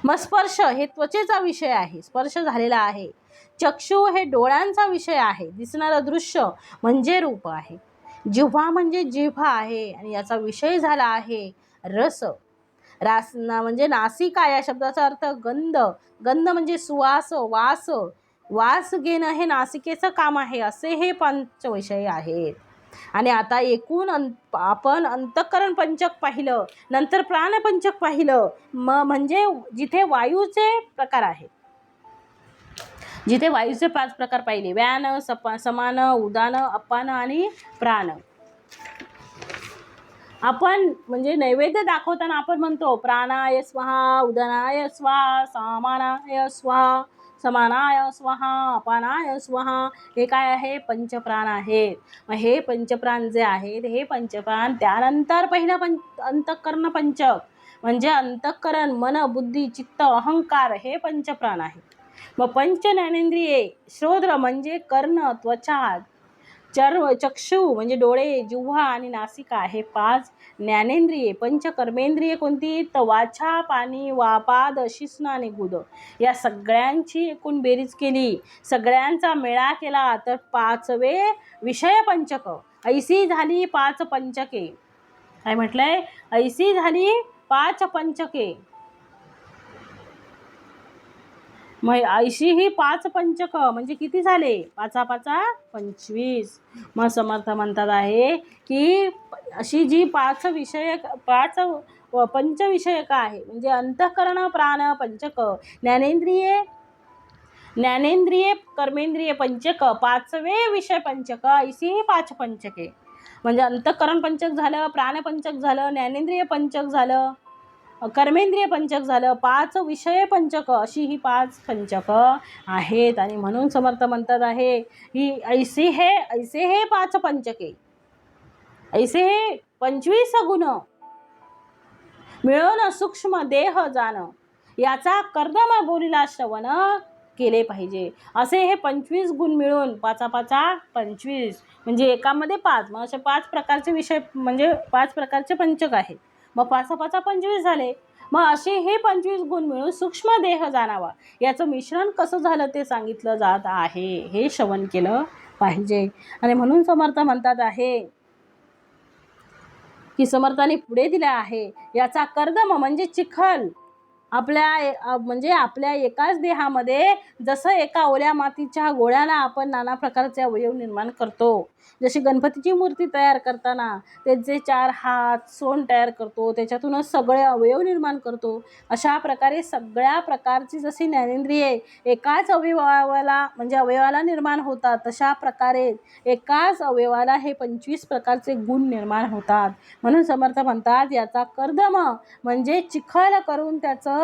मग स्पर्श हे त्वचेचा विषय आहे, स्पर्श झालेला आहे. चक्षु हे डोळ्यांचा विषय आहे, दिसणारं दृश्य म्हणजे रूप आहे. जिव्हा म्हणजे जिव्हा आहे आणि याचा विषय झाला आहे रस. म्हणजे नासिका या शब्दाचा अर्थ गंध. गंध म्हणजे सुवास, वास घेणं हे नासिकेचं काम आहे. असे हे पंचविषय आहेत. आणि आता एकूण आपण अंतःकरण पंचक पाहिलं, नंतर प्राणपंचक पाहिलं, म्हणजे जिथे वायूचे प्रकार आहेत. जिथे वायूचे 5 प्रकार पाहिले, व्यान, समान, उदान, अपान आणि प्राण. आपण म्हणजे नैवेद्य दाखवताना आपण म्हणतो प्राणाय स्वाहा, उदनाय स्वाहा, समानाय स्वाहा, समानाय स्वाहा, अपानाय स्वाहा. हे काय आहे? पंचप्राण आहेत. मग हे पंचप्राण जे आहेत, हे पंचप्राण त्यानंतर पहिलं अंतःकरण पंचक म्हणजे अंतःकरण, मन, बुद्धी, चित्त, अहंकार हे पंचप्राण आहे. मग पंच ज्ञानेंद्रिये, श्रोत्र म्हणजे कर्ण, त्वचा, चक्षु म्हणजे डोळे, जिव्हा आणि नासिका हे 5 ज्ञानेंद्रिये. पंच कर्मेंद्रिये कोणती? तर वाचा, पाणी, वापाद, शिस्न आणि गुद. या सगळ्यांची एकूण बेरीज केली, सगळ्यांचा मेळा केला तर 5वे विषय पंचक. ऐसी झाली 5 पंचके. काय म्हटलंय? ऐसी झाली 5 पंचके. मग ऐशी ही 5 पंचक म्हणजे किती झाले? 5 5 25. मग समर्थ म्हणतात आहे की अशी जी 5 विषयक 5 पंचविषयक आहे म्हणजे अंतःकरण, प्राण पंचक, ज्ञानेंद्रिये, कर्मेंद्रिये पंचक, 5वे विषय पंचक, ऐशी ही 5 पंचके. म्हणजे अंतःकरण पंचक झालं, प्राण पंचक झालं, ज्ञानेंद्रिय पंचक झालं, कर्मेंद्रिय पंचक झालं, 5 विषय पंचक, अशी ही 5 पंचक आहेत. आणि म्हणून समर्थ म्हणतात आहे ही ऐसे हे 5 पंचके, ऐसे हे 25 गुण मिळून सूक्ष्म देह जाण, याचा कर्दम बोलीला श्रवण केले पाहिजे. असे हे 25 गुण मिळून 5 5 25 म्हणजे एकामध्ये 5. मग असे 5 प्रकारचे विषय म्हणजे 5 प्रकारचे पंचक आहेत. मग 5 5 25 झाले. मग असे हे 25 गुण मिळून सूक्ष्म देह जाणावा, याचं मिश्रण कसं झालं ते सांगितलं जात आहे. हे श्रवण केलं पाहिजे. आणि म्हणून समर्थ म्हणतात आहे की समर्थाने पुढे दिले आहे याचा कर्दम म्हणजे चिखल म्हणजे आपल्या एकाच देहामध्ये जसं एका ओल्या मातीच्या गोळ्याला आपण नाना प्रकारचे अवयव निर्माण करतो, जशी गणपतीची मूर्ती तयार करताना त्याचे 4 हात, सोंड तयार करतो, त्याच्यातूनच सगळे अवयव निर्माण करतो. अशा प्रकारे सगळ्या प्रकारची जशी ज्ञानेंद्रिये एकाच अवयवाला निर्माण होतात, तशा प्रकारे एकाच अवयवाला हे 25 प्रकारचे गुण निर्माण होतात. म्हणून समर्थ म्हणतात याचा कर्दम म्हणजे चिखल करून त्याचं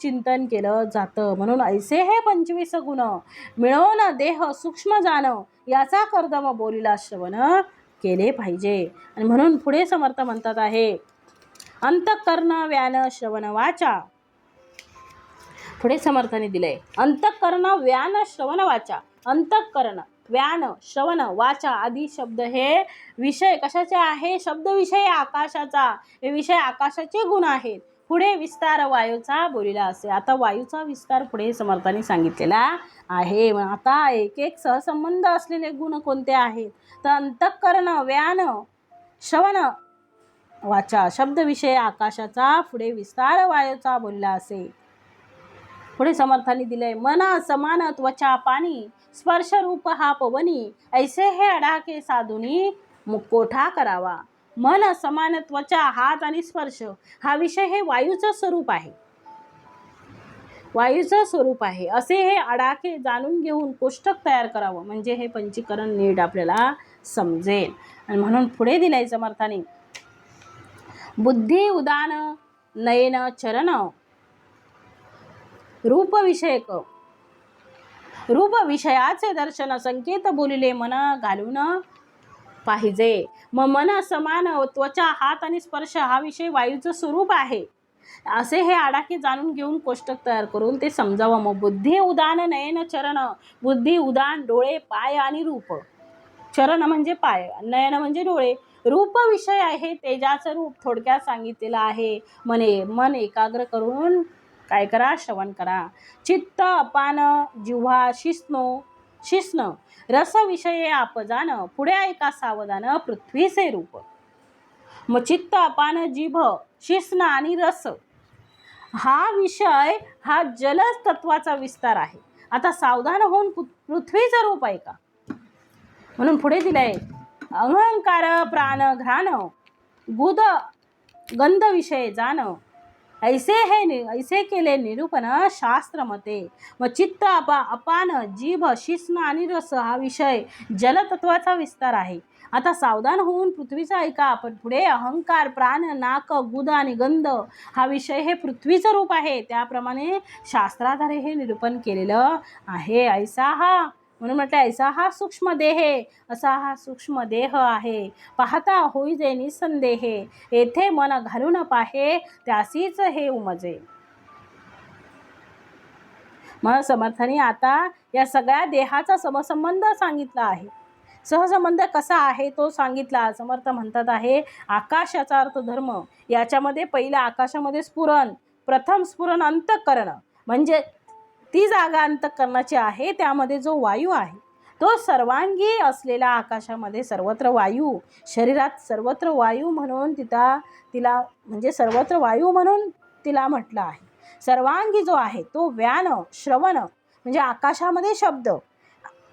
चिंतन केलं जातं. म्हणून ऐसे हे 25 गुण मिळवून देह सूक्ष्म जाण, याचा कर्दम बोलीला श्रवण केले पाहिजे. आणि म्हणून पुढे समर्थ म्हणतात आहे अंतःकरण, व्यान, श्रवण, वाचा. पुढे समर्थाने दिलंय अंतःकरण, व्यान, श्रवण, वाचा. अंतःकरण, व्यान, श्रवण, वाचा आदी शब्द हे विषय कशाचे आहे? शब्द विषय आकाशाचा. हे विषय आकाशाचे गुण आहेत. पुढे विस्तार वायूचा बोलीला असे. आता वायूचा विस्तार पुढे समर्थाने सांगितलेला आहे. आता एक एक सहसंबंध असलेले गुण कोणते आहेत? तर अंतःकरण, व्यान, श्रवण, वाचा शब्द विषय आकाशाचा. पुढे विस्तार वायूचा बोलीला असे. पुढे समर्थाने दिले मन, समान, त्वचा, पाणी, स्पर्श, रूप हा पवनी, ऐसे हे अडाके साधुनी मुकोठा करावा. मन, समान, त्वचा, हात आणि स्पर्श हा विषय हे वायूचं स्वरूप आहे. वायूचं स्वरूप आहे असे हे अडाके जाणून घेऊन कोष्टक तयार करावं, म्हणजे हे पंचीकरण नीट आपल्याला समजेल. आणि म्हणून पुढे दिलंय समर्थाने बुद्धी, उदान, नयन, चरण, रूप विषयक. रूप विषयाचे दर्शन संकेत बोलिले मन घालून पाहिजे. मग मन, समान, त्वचा, हात आणि स्पर्श हा विषय वायूचं स्वरूप आहे असे हे आडाखे जाणून घेऊन कोष्टक तयार करून ते समजावं. मग बुद्धी, उदान, नयन, चरण. बुद्धी, उदान, डोळे, पाय आणि रूप. चरण म्हणजे पाय, नयन म्हणजे डोळे. रूप विषय आहे तेजाचं रूप थोडक्यात सांगितलेलं आहे. मन एकाग्र करून काय करा? श्रवण करा. चित्त, अपान, जिव्हा, शिस्न, रस विषये आपजान, पुढे ऐका सावधान पृथ्वीचे रूप. मग चित्त, अपान, जिभ, शिस्न आणि रस हा विषय हा जल तत्वाचा विस्तार आहे. आता सावधान होऊन पृथ्वीचं रूप ऐका. म्हणून पुढे दिलंय अहंकार, प्राण, घ्राण, गुद, गंध विषय जाण, ऐसे केले निरूपण शास्त्र मते. मग चित्त अपान जीभ शिस्न आणि रस हा विषय जलतत्वाचा विस्तार आहे. आता सावधान होऊन पृथ्वीचा ऐका. आपण पुढे अहंकार, प्राण, नाक, गुद आणि गंध हा विषय हे पृथ्वीचं रूप आहे. त्याप्रमाणे शास्त्राधारे हे निरूपण केलेलं आहे. ऐसा हा म्हणून म्हटलं ऐसा हा सूक्ष्म देह, असा हा सूक्ष्म देह आहे. पाहता होई जे निसंदेहे, येथे मन घालून पाहे त्यासीच हे उमजे. मग समर्थाने आता या सगळ्या देहाचा समसंबंध सांगितला आहे. सहसंबंध कसा आहे तो सांगितला. समर्थ म्हणतात आहे आकाशाचा अर्थ धर्म. याच्यामध्ये पहिला आकाशामध्ये स्फुरण, प्रथम स्फुरण अंतःकरण, म्हणजे ती जागा अंतःकरणाची आहे. त्यामध्ये जो वायू आहे तो सर्वांगी असलेला आकाशामध्ये सर्वत्र वायू, शरीरात सर्वत्र वायू म्हणून तिला म्हणजे सर्वत्र वायू म्हणून तिला म्हटलं आहे. सर्वांगी जो आहे तो व्यान, श्रवण म्हणजे आकाशामध्ये शब्द,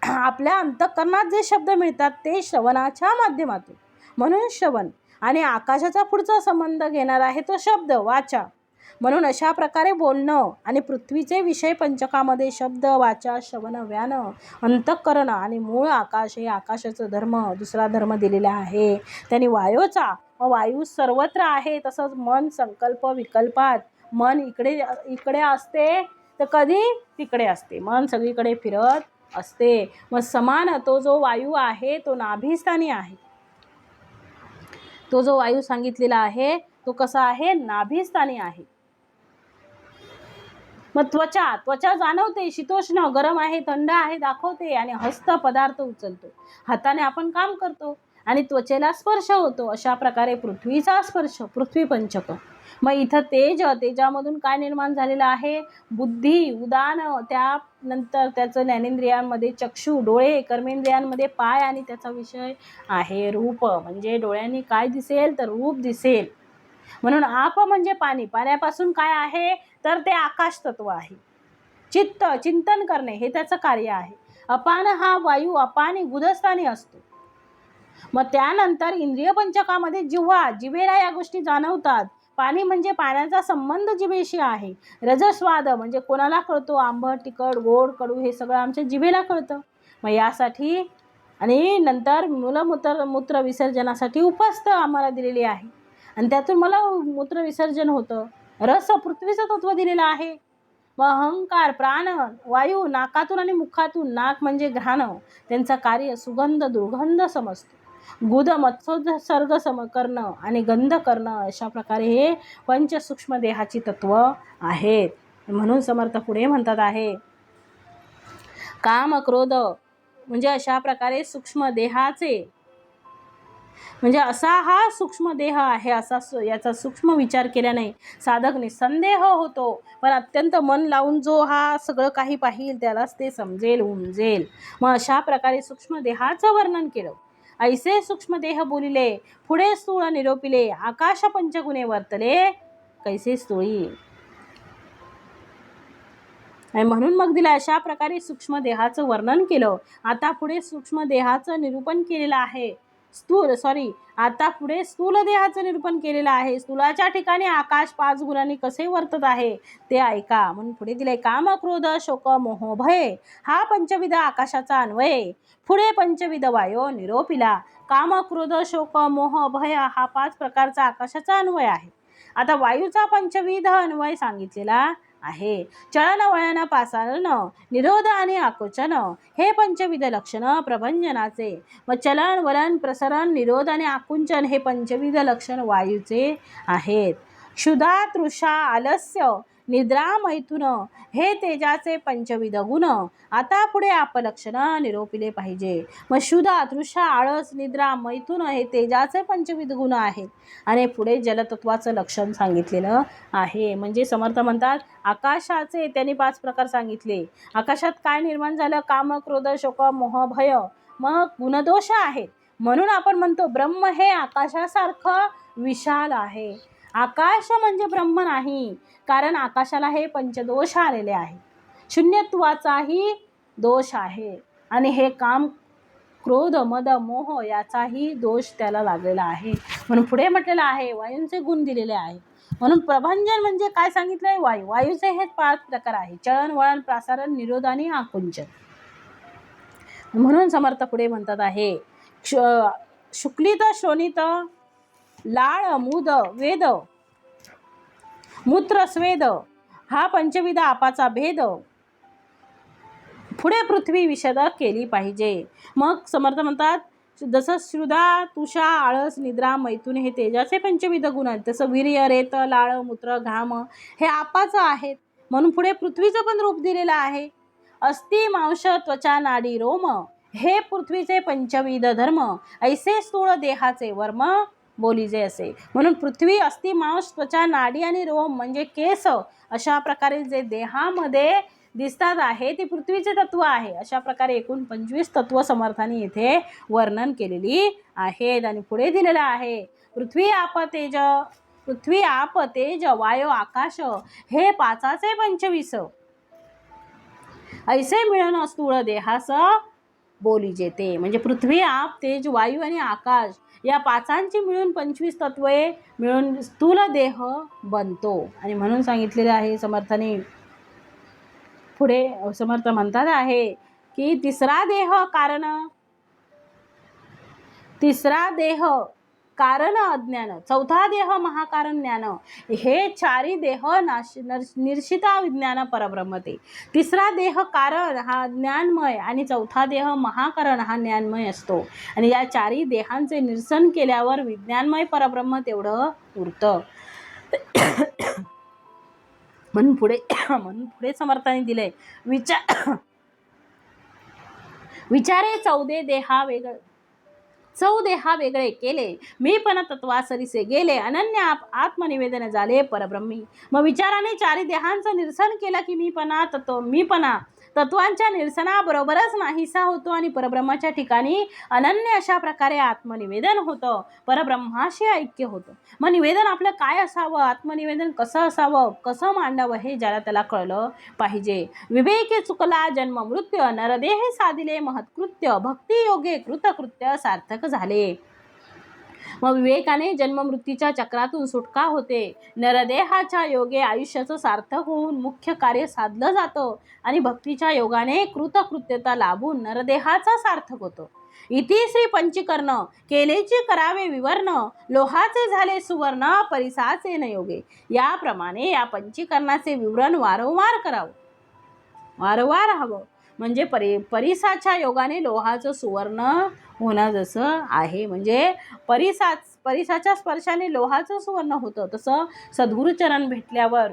आपल्या अंतःकरणात जे शब्द मिळतात ते श्रवणाच्या माध्यमातून म्हणून श्रवण, आणि आकाशाचा पुढचा संबंध घेणार आहे तो शब्द, वाचा. म्हणून अशा प्रकारे बोलणं आणि पृथ्वीचे विषय पंचकामध्ये शब्द, वाचा, श्रवण, व्यान, अंतःकरण आणि मूळ आकाश हे आकाशाचं धर्म, दुसरा धर्म दिलेला आहे त्यांनी वायूचा. मग वायू सर्वत्र आहे. तसंच मन संकल्प विकल्पात, मन इकडे असते तर कधी तिकडे असते, मन सगळीकडे फिरत असते. मग समान तो जो वायू आहे तो नाभिस्थानी आहे. तो जो वायू सांगितलेला आहे तो कसा आहे, नाभिस्थानी आहे. मग त्वचा जाणवते, शीतोष्ण, गरम आहे, थंड आहे दाखवते, आणि हस्त पदार्थ उचलतो, हाताने आपण काम करतो आणि त्वचेला स्पर्श होतो. अशा प्रकारे पृथ्वीचा स्पर्श, पृथ्वी पंचक. मग इथं तेजामधून काय निर्माण झालेलं आहे, बुद्धी, उदान, त्यानंतर त्याचं ज्ञानेंद्रियांमध्ये चक्षु, डोळे, कर्मेंद्रियांमध्ये पाय, आणि त्याचा विषय आहे रूप, म्हणजे डोळ्यांनी काय दिसेल तर रूप दिसेल. म्हणून आप म्हणजे पाणी, पाण्यापासून काय आहे तर ते आकाश तत्व आहे. चित्त, चिंतन करणे हे त्याचं कार्य आहे. अपान हा वायू अपानी गुदस्थानी असतो. मग त्यानंतर इंद्रिय पंचकामध्ये जिभेला या गोष्टी जाणवतात. पाणी म्हणजे पाण्याचा संबंध जिभेशी आहे. रजस्वाद म्हणजे कोणाला कळतो, आंबट, तिखट, गोड, कडू हे सगळं आमच्या जिभेला कळतं. मग यासाठी आणि नंतर मूत्र विसर्जनासाठी उपस्थ आम्हाला दिलेली आहे, आणि त्यातून मला मूत्र विसर्जन होतं. रस पृथ्वीचं तत्व दिलेलं आहे. मग अहंकार, प्राण, वायू नाकातून आणि मुखातून, नाक म्हणजे घ्राण, त्यांचं कार्य सुगंध दुर्गंध समजतो. गुद मत्सोत्सर्ग करणं आणि गंध करणं, अशा प्रकारे हे पंचसूक्ष्म देहाची तत्व आहेत. म्हणून समर्थ पुढे म्हणतात आहे काम, क्रोध म्हणजे अशा प्रकारे सूक्ष्म देहाचे, म्हणजे असा हा सूक्ष्म देह आहे. याचा सूक्ष्म विचार केल्याने साधक निसंदेह होतो, पण अत्यंत मन लावून जो हा सगळं काही पाहिल त्यालाच ते समजेल, उमजेल. मग अशा प्रकारे सूक्ष्म देहाचं वर्णन केलं. ऐसे सूक्ष्म देह बोलिले, पुढे स्थूळ निरोपिले, आकाश पंचगुणे वर्तले कैसे स्थूळी. आणि म्हणून मग दिला अशा प्रकारे सूक्ष्म देहाचं वर्णन केलं. आता पुढे सूक्ष्म देहाचं निरूपण केलेलं आहे. आता पुढे स्थूल देहाचं निरूपण केलेलं आहे. स्थूलाच्या ठिकाणी आकाश 5 गुणांनी कसे वर्तत आहे ते ऐका. म्हणून पुढे दिले काम, क्रोध, शोक, मोह, भय हा पंचविध आकाशाचा अन्वय. पुढे पंचविध वायो निरोपिला. काम, क्रोध, शोक, मोह, भय हा 5 प्रकारचा आकाशाचा अन्वय आहे. आता वायूचा पंचविध अन्वय सांगितलेला आहे. चलन, वळन, पासारण, निरोध आणि आकुंचन हे पंचविध लक्षण प्रभंजनाचे. मग चलन, वलन, प्रसरण, निरोध आणि आकुंचन हे पंचविध लक्षण वायूचे आहेत. क्षुधा, तृषा, आलस्य, निद्रा, मैथुन हे तेजाचे पंचविध गुण. आता पुढे अपलक्षण निरोपिले पाहिजे. मग क्षुधा, तृषा, आळस, निद्रा, मैथुन हे तेजाचे पंचविध गुण आहेत, आणि पुढे जलतत्वाचं लक्षण सांगितलेलं आहे. म्हणजे समर्थ म्हणतात आकाशाचे त्यांनी 5 प्रकार सांगितले. आकाशात काय निर्माण झालं, काम, क्रोध, शोक, मोह, भय, मग गुणदोष आहेत. म्हणून आपण म्हणतो ब्रह्म हे आकाशासारखं विशाल आहे. आकाश म्हणजे ब्रह्म नाही, कारण आकाशाला हे पंचदोष आलेले आहे. शून्यत्वाचाही दोष आहे, आणि हे काम, क्रोध, मद, मोह याचाही दोष त्याला लागलेला आहे. म्हणून पुढे म्हटलेलं आहे वायूंचे गुण दिलेले आहे. म्हणून प्रभंजन म्हणजे काय सांगितलंय? वायू. वायूचे हे 5 प्रकार आहे: चलन, वळण, प्रसारण, निरोध आणि आकुंचन. म्हणून समर्थ पुढे म्हणतात आहे, शुक्लित, श्रोणित, लाळ, मूद, वेद, मूत्र, स्वेद हा पंचविध आपाचा भेद पुढे पृथ्वी विशद केली पाहिजे. मग समर्थ म्हणतात, जसं श्रुधा, तुषा, आळस, निद्रा, मैथुन हे तेजाचे पंचविध गुण आहेत, तसं वीर्य, रेत, लाळ, मूत्र, घाम हे आपाचं आहेत. म्हणून पुढे पृथ्वीचं पण रूप दिलेलं आहे. अस्थि, मांस, त्वचा, नाडी, रोम हे पृथ्वीचे पंचविध धर्म, ऐसे स्थूळ देहाचे वर्म बोलीजे असे. म्हणून पृथ्वी, अस्थि, मांस, त्वचा, नाडी आणि रोम म्हणजे केस अशा प्रकारे जे देहामध्ये दिसतात आहे ती पृथ्वीचे तत्व आहे. अशा प्रकारे एकूण 25 तत्व समर्थांनी येथे वर्णन केलेली आहेत. आणि पुढे दिलेलं आहे, पृथ्वी, आप, तेज, वायू, आकाश हे 5चे 25 ऐसे मिळून स्थूळ देहास बोलीजे ते. म्हणजे पृथ्वी, आप, तेज, वायू आणि आकाश या 5ची मिळून 25 तत्वे मिळून स्थूल देह बनतो. आणि म्हणून सांगितलेले आहे समर्थांनी. पुढे समर्थ म्हणतात आहे की तिसरा देह कारण अज्ञान, चौथा देह महाकारण ज्ञान, हे 4ही देह निर्शिता विज्ञान परब्रह्मते. तिसरा देह कारण हा ज्ञानमय आणि चौथा देह महाकारण हा ज्ञानमय असतो. आणि या 4ही देहांचे निरसन केल्यावर विज्ञानमय परब्रह्म तेवढं उरतं. म्हणून पुढे समर्थांनी दिले, विचारे 14 देहा वेगळे केले, मी पण तत्वासरीसे गेले, अनन्य आत्मनिवेदन झाले परब्रह्मी. मग विचाराने 4ही देहांचं निरसन केलं की मीपणा तत्वांच्या निरसनाबरोबरच नाहीसा होतो आणि परब्रह्माच्या ठिकाणी अनन्य अशा प्रकारे आत्मनिवेदन होतं, परब्रह्माशी ऐक्य होतं. मग निवेदन आपलं काय असावं, आत्मनिवेदन कसं असावं, कसं मांडावं हे ज्याला त्याला कळलं पाहिजे. विवेके चुकला जन्म मृत्यू, नरदेहे साधिले महत्कृत्य, भक्ती योगे कृतकृत्य सार्थक झाले. मग विवेकाने जन्ममृत्यूच्या चक्रातून सुटका होते. नरदेहाच्या योगे आयुष्याचं सार्थक होऊन मुख्य कार्य साधलं जातं आणि भक्तीच्या योगाने कृतकृत्यता लाभून नरदेहाचा सार्थक होतं. इति श्री पंचीकरण केलेची करावे विवरण, लोहाचे झाले सुवर्ण परिसाचे न योगे. याप्रमाणे या पंचीकरणाचे विवरण वारंवार करावं, वारंवार हवं. म्हणजे परिसाच्या योगाने लोहाचं सुवर्ण होणं जसं आहे, म्हणजे परिसाच्या स्पर्शाने लोहाचं सुवर्ण होतं, तसं सद्गुरुचरण भेटल्यावर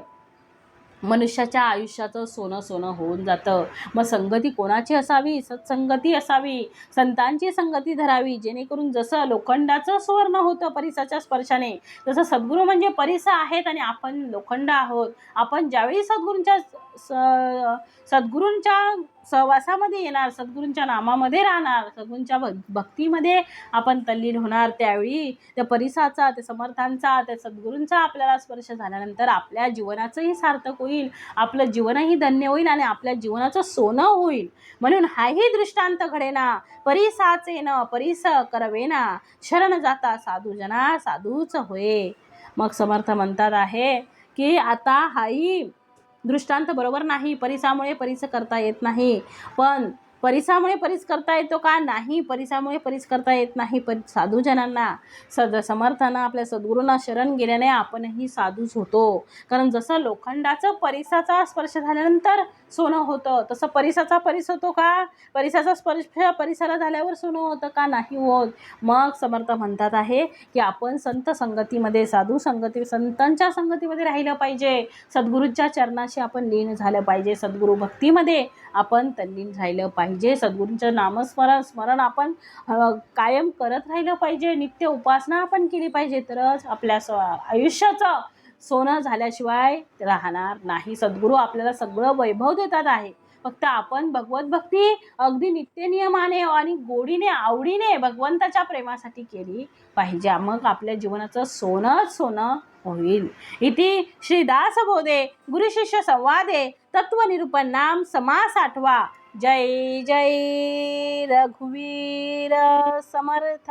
मनुष्याच्या आयुष्याचं सोनं होऊन जातं. मग संगती कोणाची असावी? सत्संगती असावी, संतांची संगती धरावी, जेणेकरून जसं लोखंडाचं सुवर्ण होतं परिसाच्या स्पर्शाने, तसं सद्गुरू म्हणजे परिसा आहेत आणि आपण लोखंड आहोत. आपण ज्यावेळी सद्गुरूंच्या सहवासामध्ये येणार, सद्गुरूंच्या नामामध्ये राहणार, सद्गुरूंच्या भक्तीमध्ये आपण तल्लीन होणार, त्यावेळी त्या परिसाचा, त्या समर्थांचा, त्या सद्गुरूंचा आपल्याला स्पर्श झाल्यानंतर आपल्या जीवनाचंही सार्थक होईल, आपलं जीवनही धन्य होईल आणि आपल्या जीवनाचं सोनं होईल. म्हणून हाही दृष्टांत घडेना, परिसाचे न परिस करवेना, शरण जाता साधूजना साधूच होय. मग समर्थ म्हणतात आहे की आता हाही दृष्टांत बरोबर नाही, परिसामुळे परिस करता येत नाही. पण परिसामुळे परिस करता येतो का? नाही, परिसामुळे परिस करता येत नाही. पण साधूजनांना, समर्थांना, आपल्या सद्गुरूंना शरण गेल्याने आपणही साधूच होतो. कारण जसं लोखंडाचं परिसाचा स्पर्श झाल्यानंतर सोनं होतं, तसं परिसाचा परिस होतो का? परिसाचा स्पर्श परिसाला झाल्यावर सोनं होतं का? नाही होत. मग समर्थ म्हणतात आहे की आपण संत संगतीमध्ये, साधू संगती, संतांच्या संगतीमध्ये राहिलं पाहिजे. सद्गुरूंच्या चरणाशी आपण लीन झालं पाहिजे. सद्गुरू भक्तीमध्ये आपण तल्लीन राहिलं पाहिजे. सद्गुरूंचं स्मरण आपण कायम करत राहिलं पाहिजे. नित्य उपासना आपण केली पाहिजे, तरच आपल्या आयुष्याचं सोनं झाल्याशिवाय राहणार नाही. सद्गुरू आपल्याला सगळं वैभव देतात आहे, फक्त आपण भगवत भक्ती अगदी नित्य नियमाने आणि गोडीने, आवडीने भगवंताच्या प्रेमासाठी केली पाहिजे. मग आपल्या जीवनाचं सोनं होईल. इति श्री दासबोधे गुरुशिष्य संवादे तत्वनिरूपण नाम समास 8वा. जय जय रघुवीर समर्थ.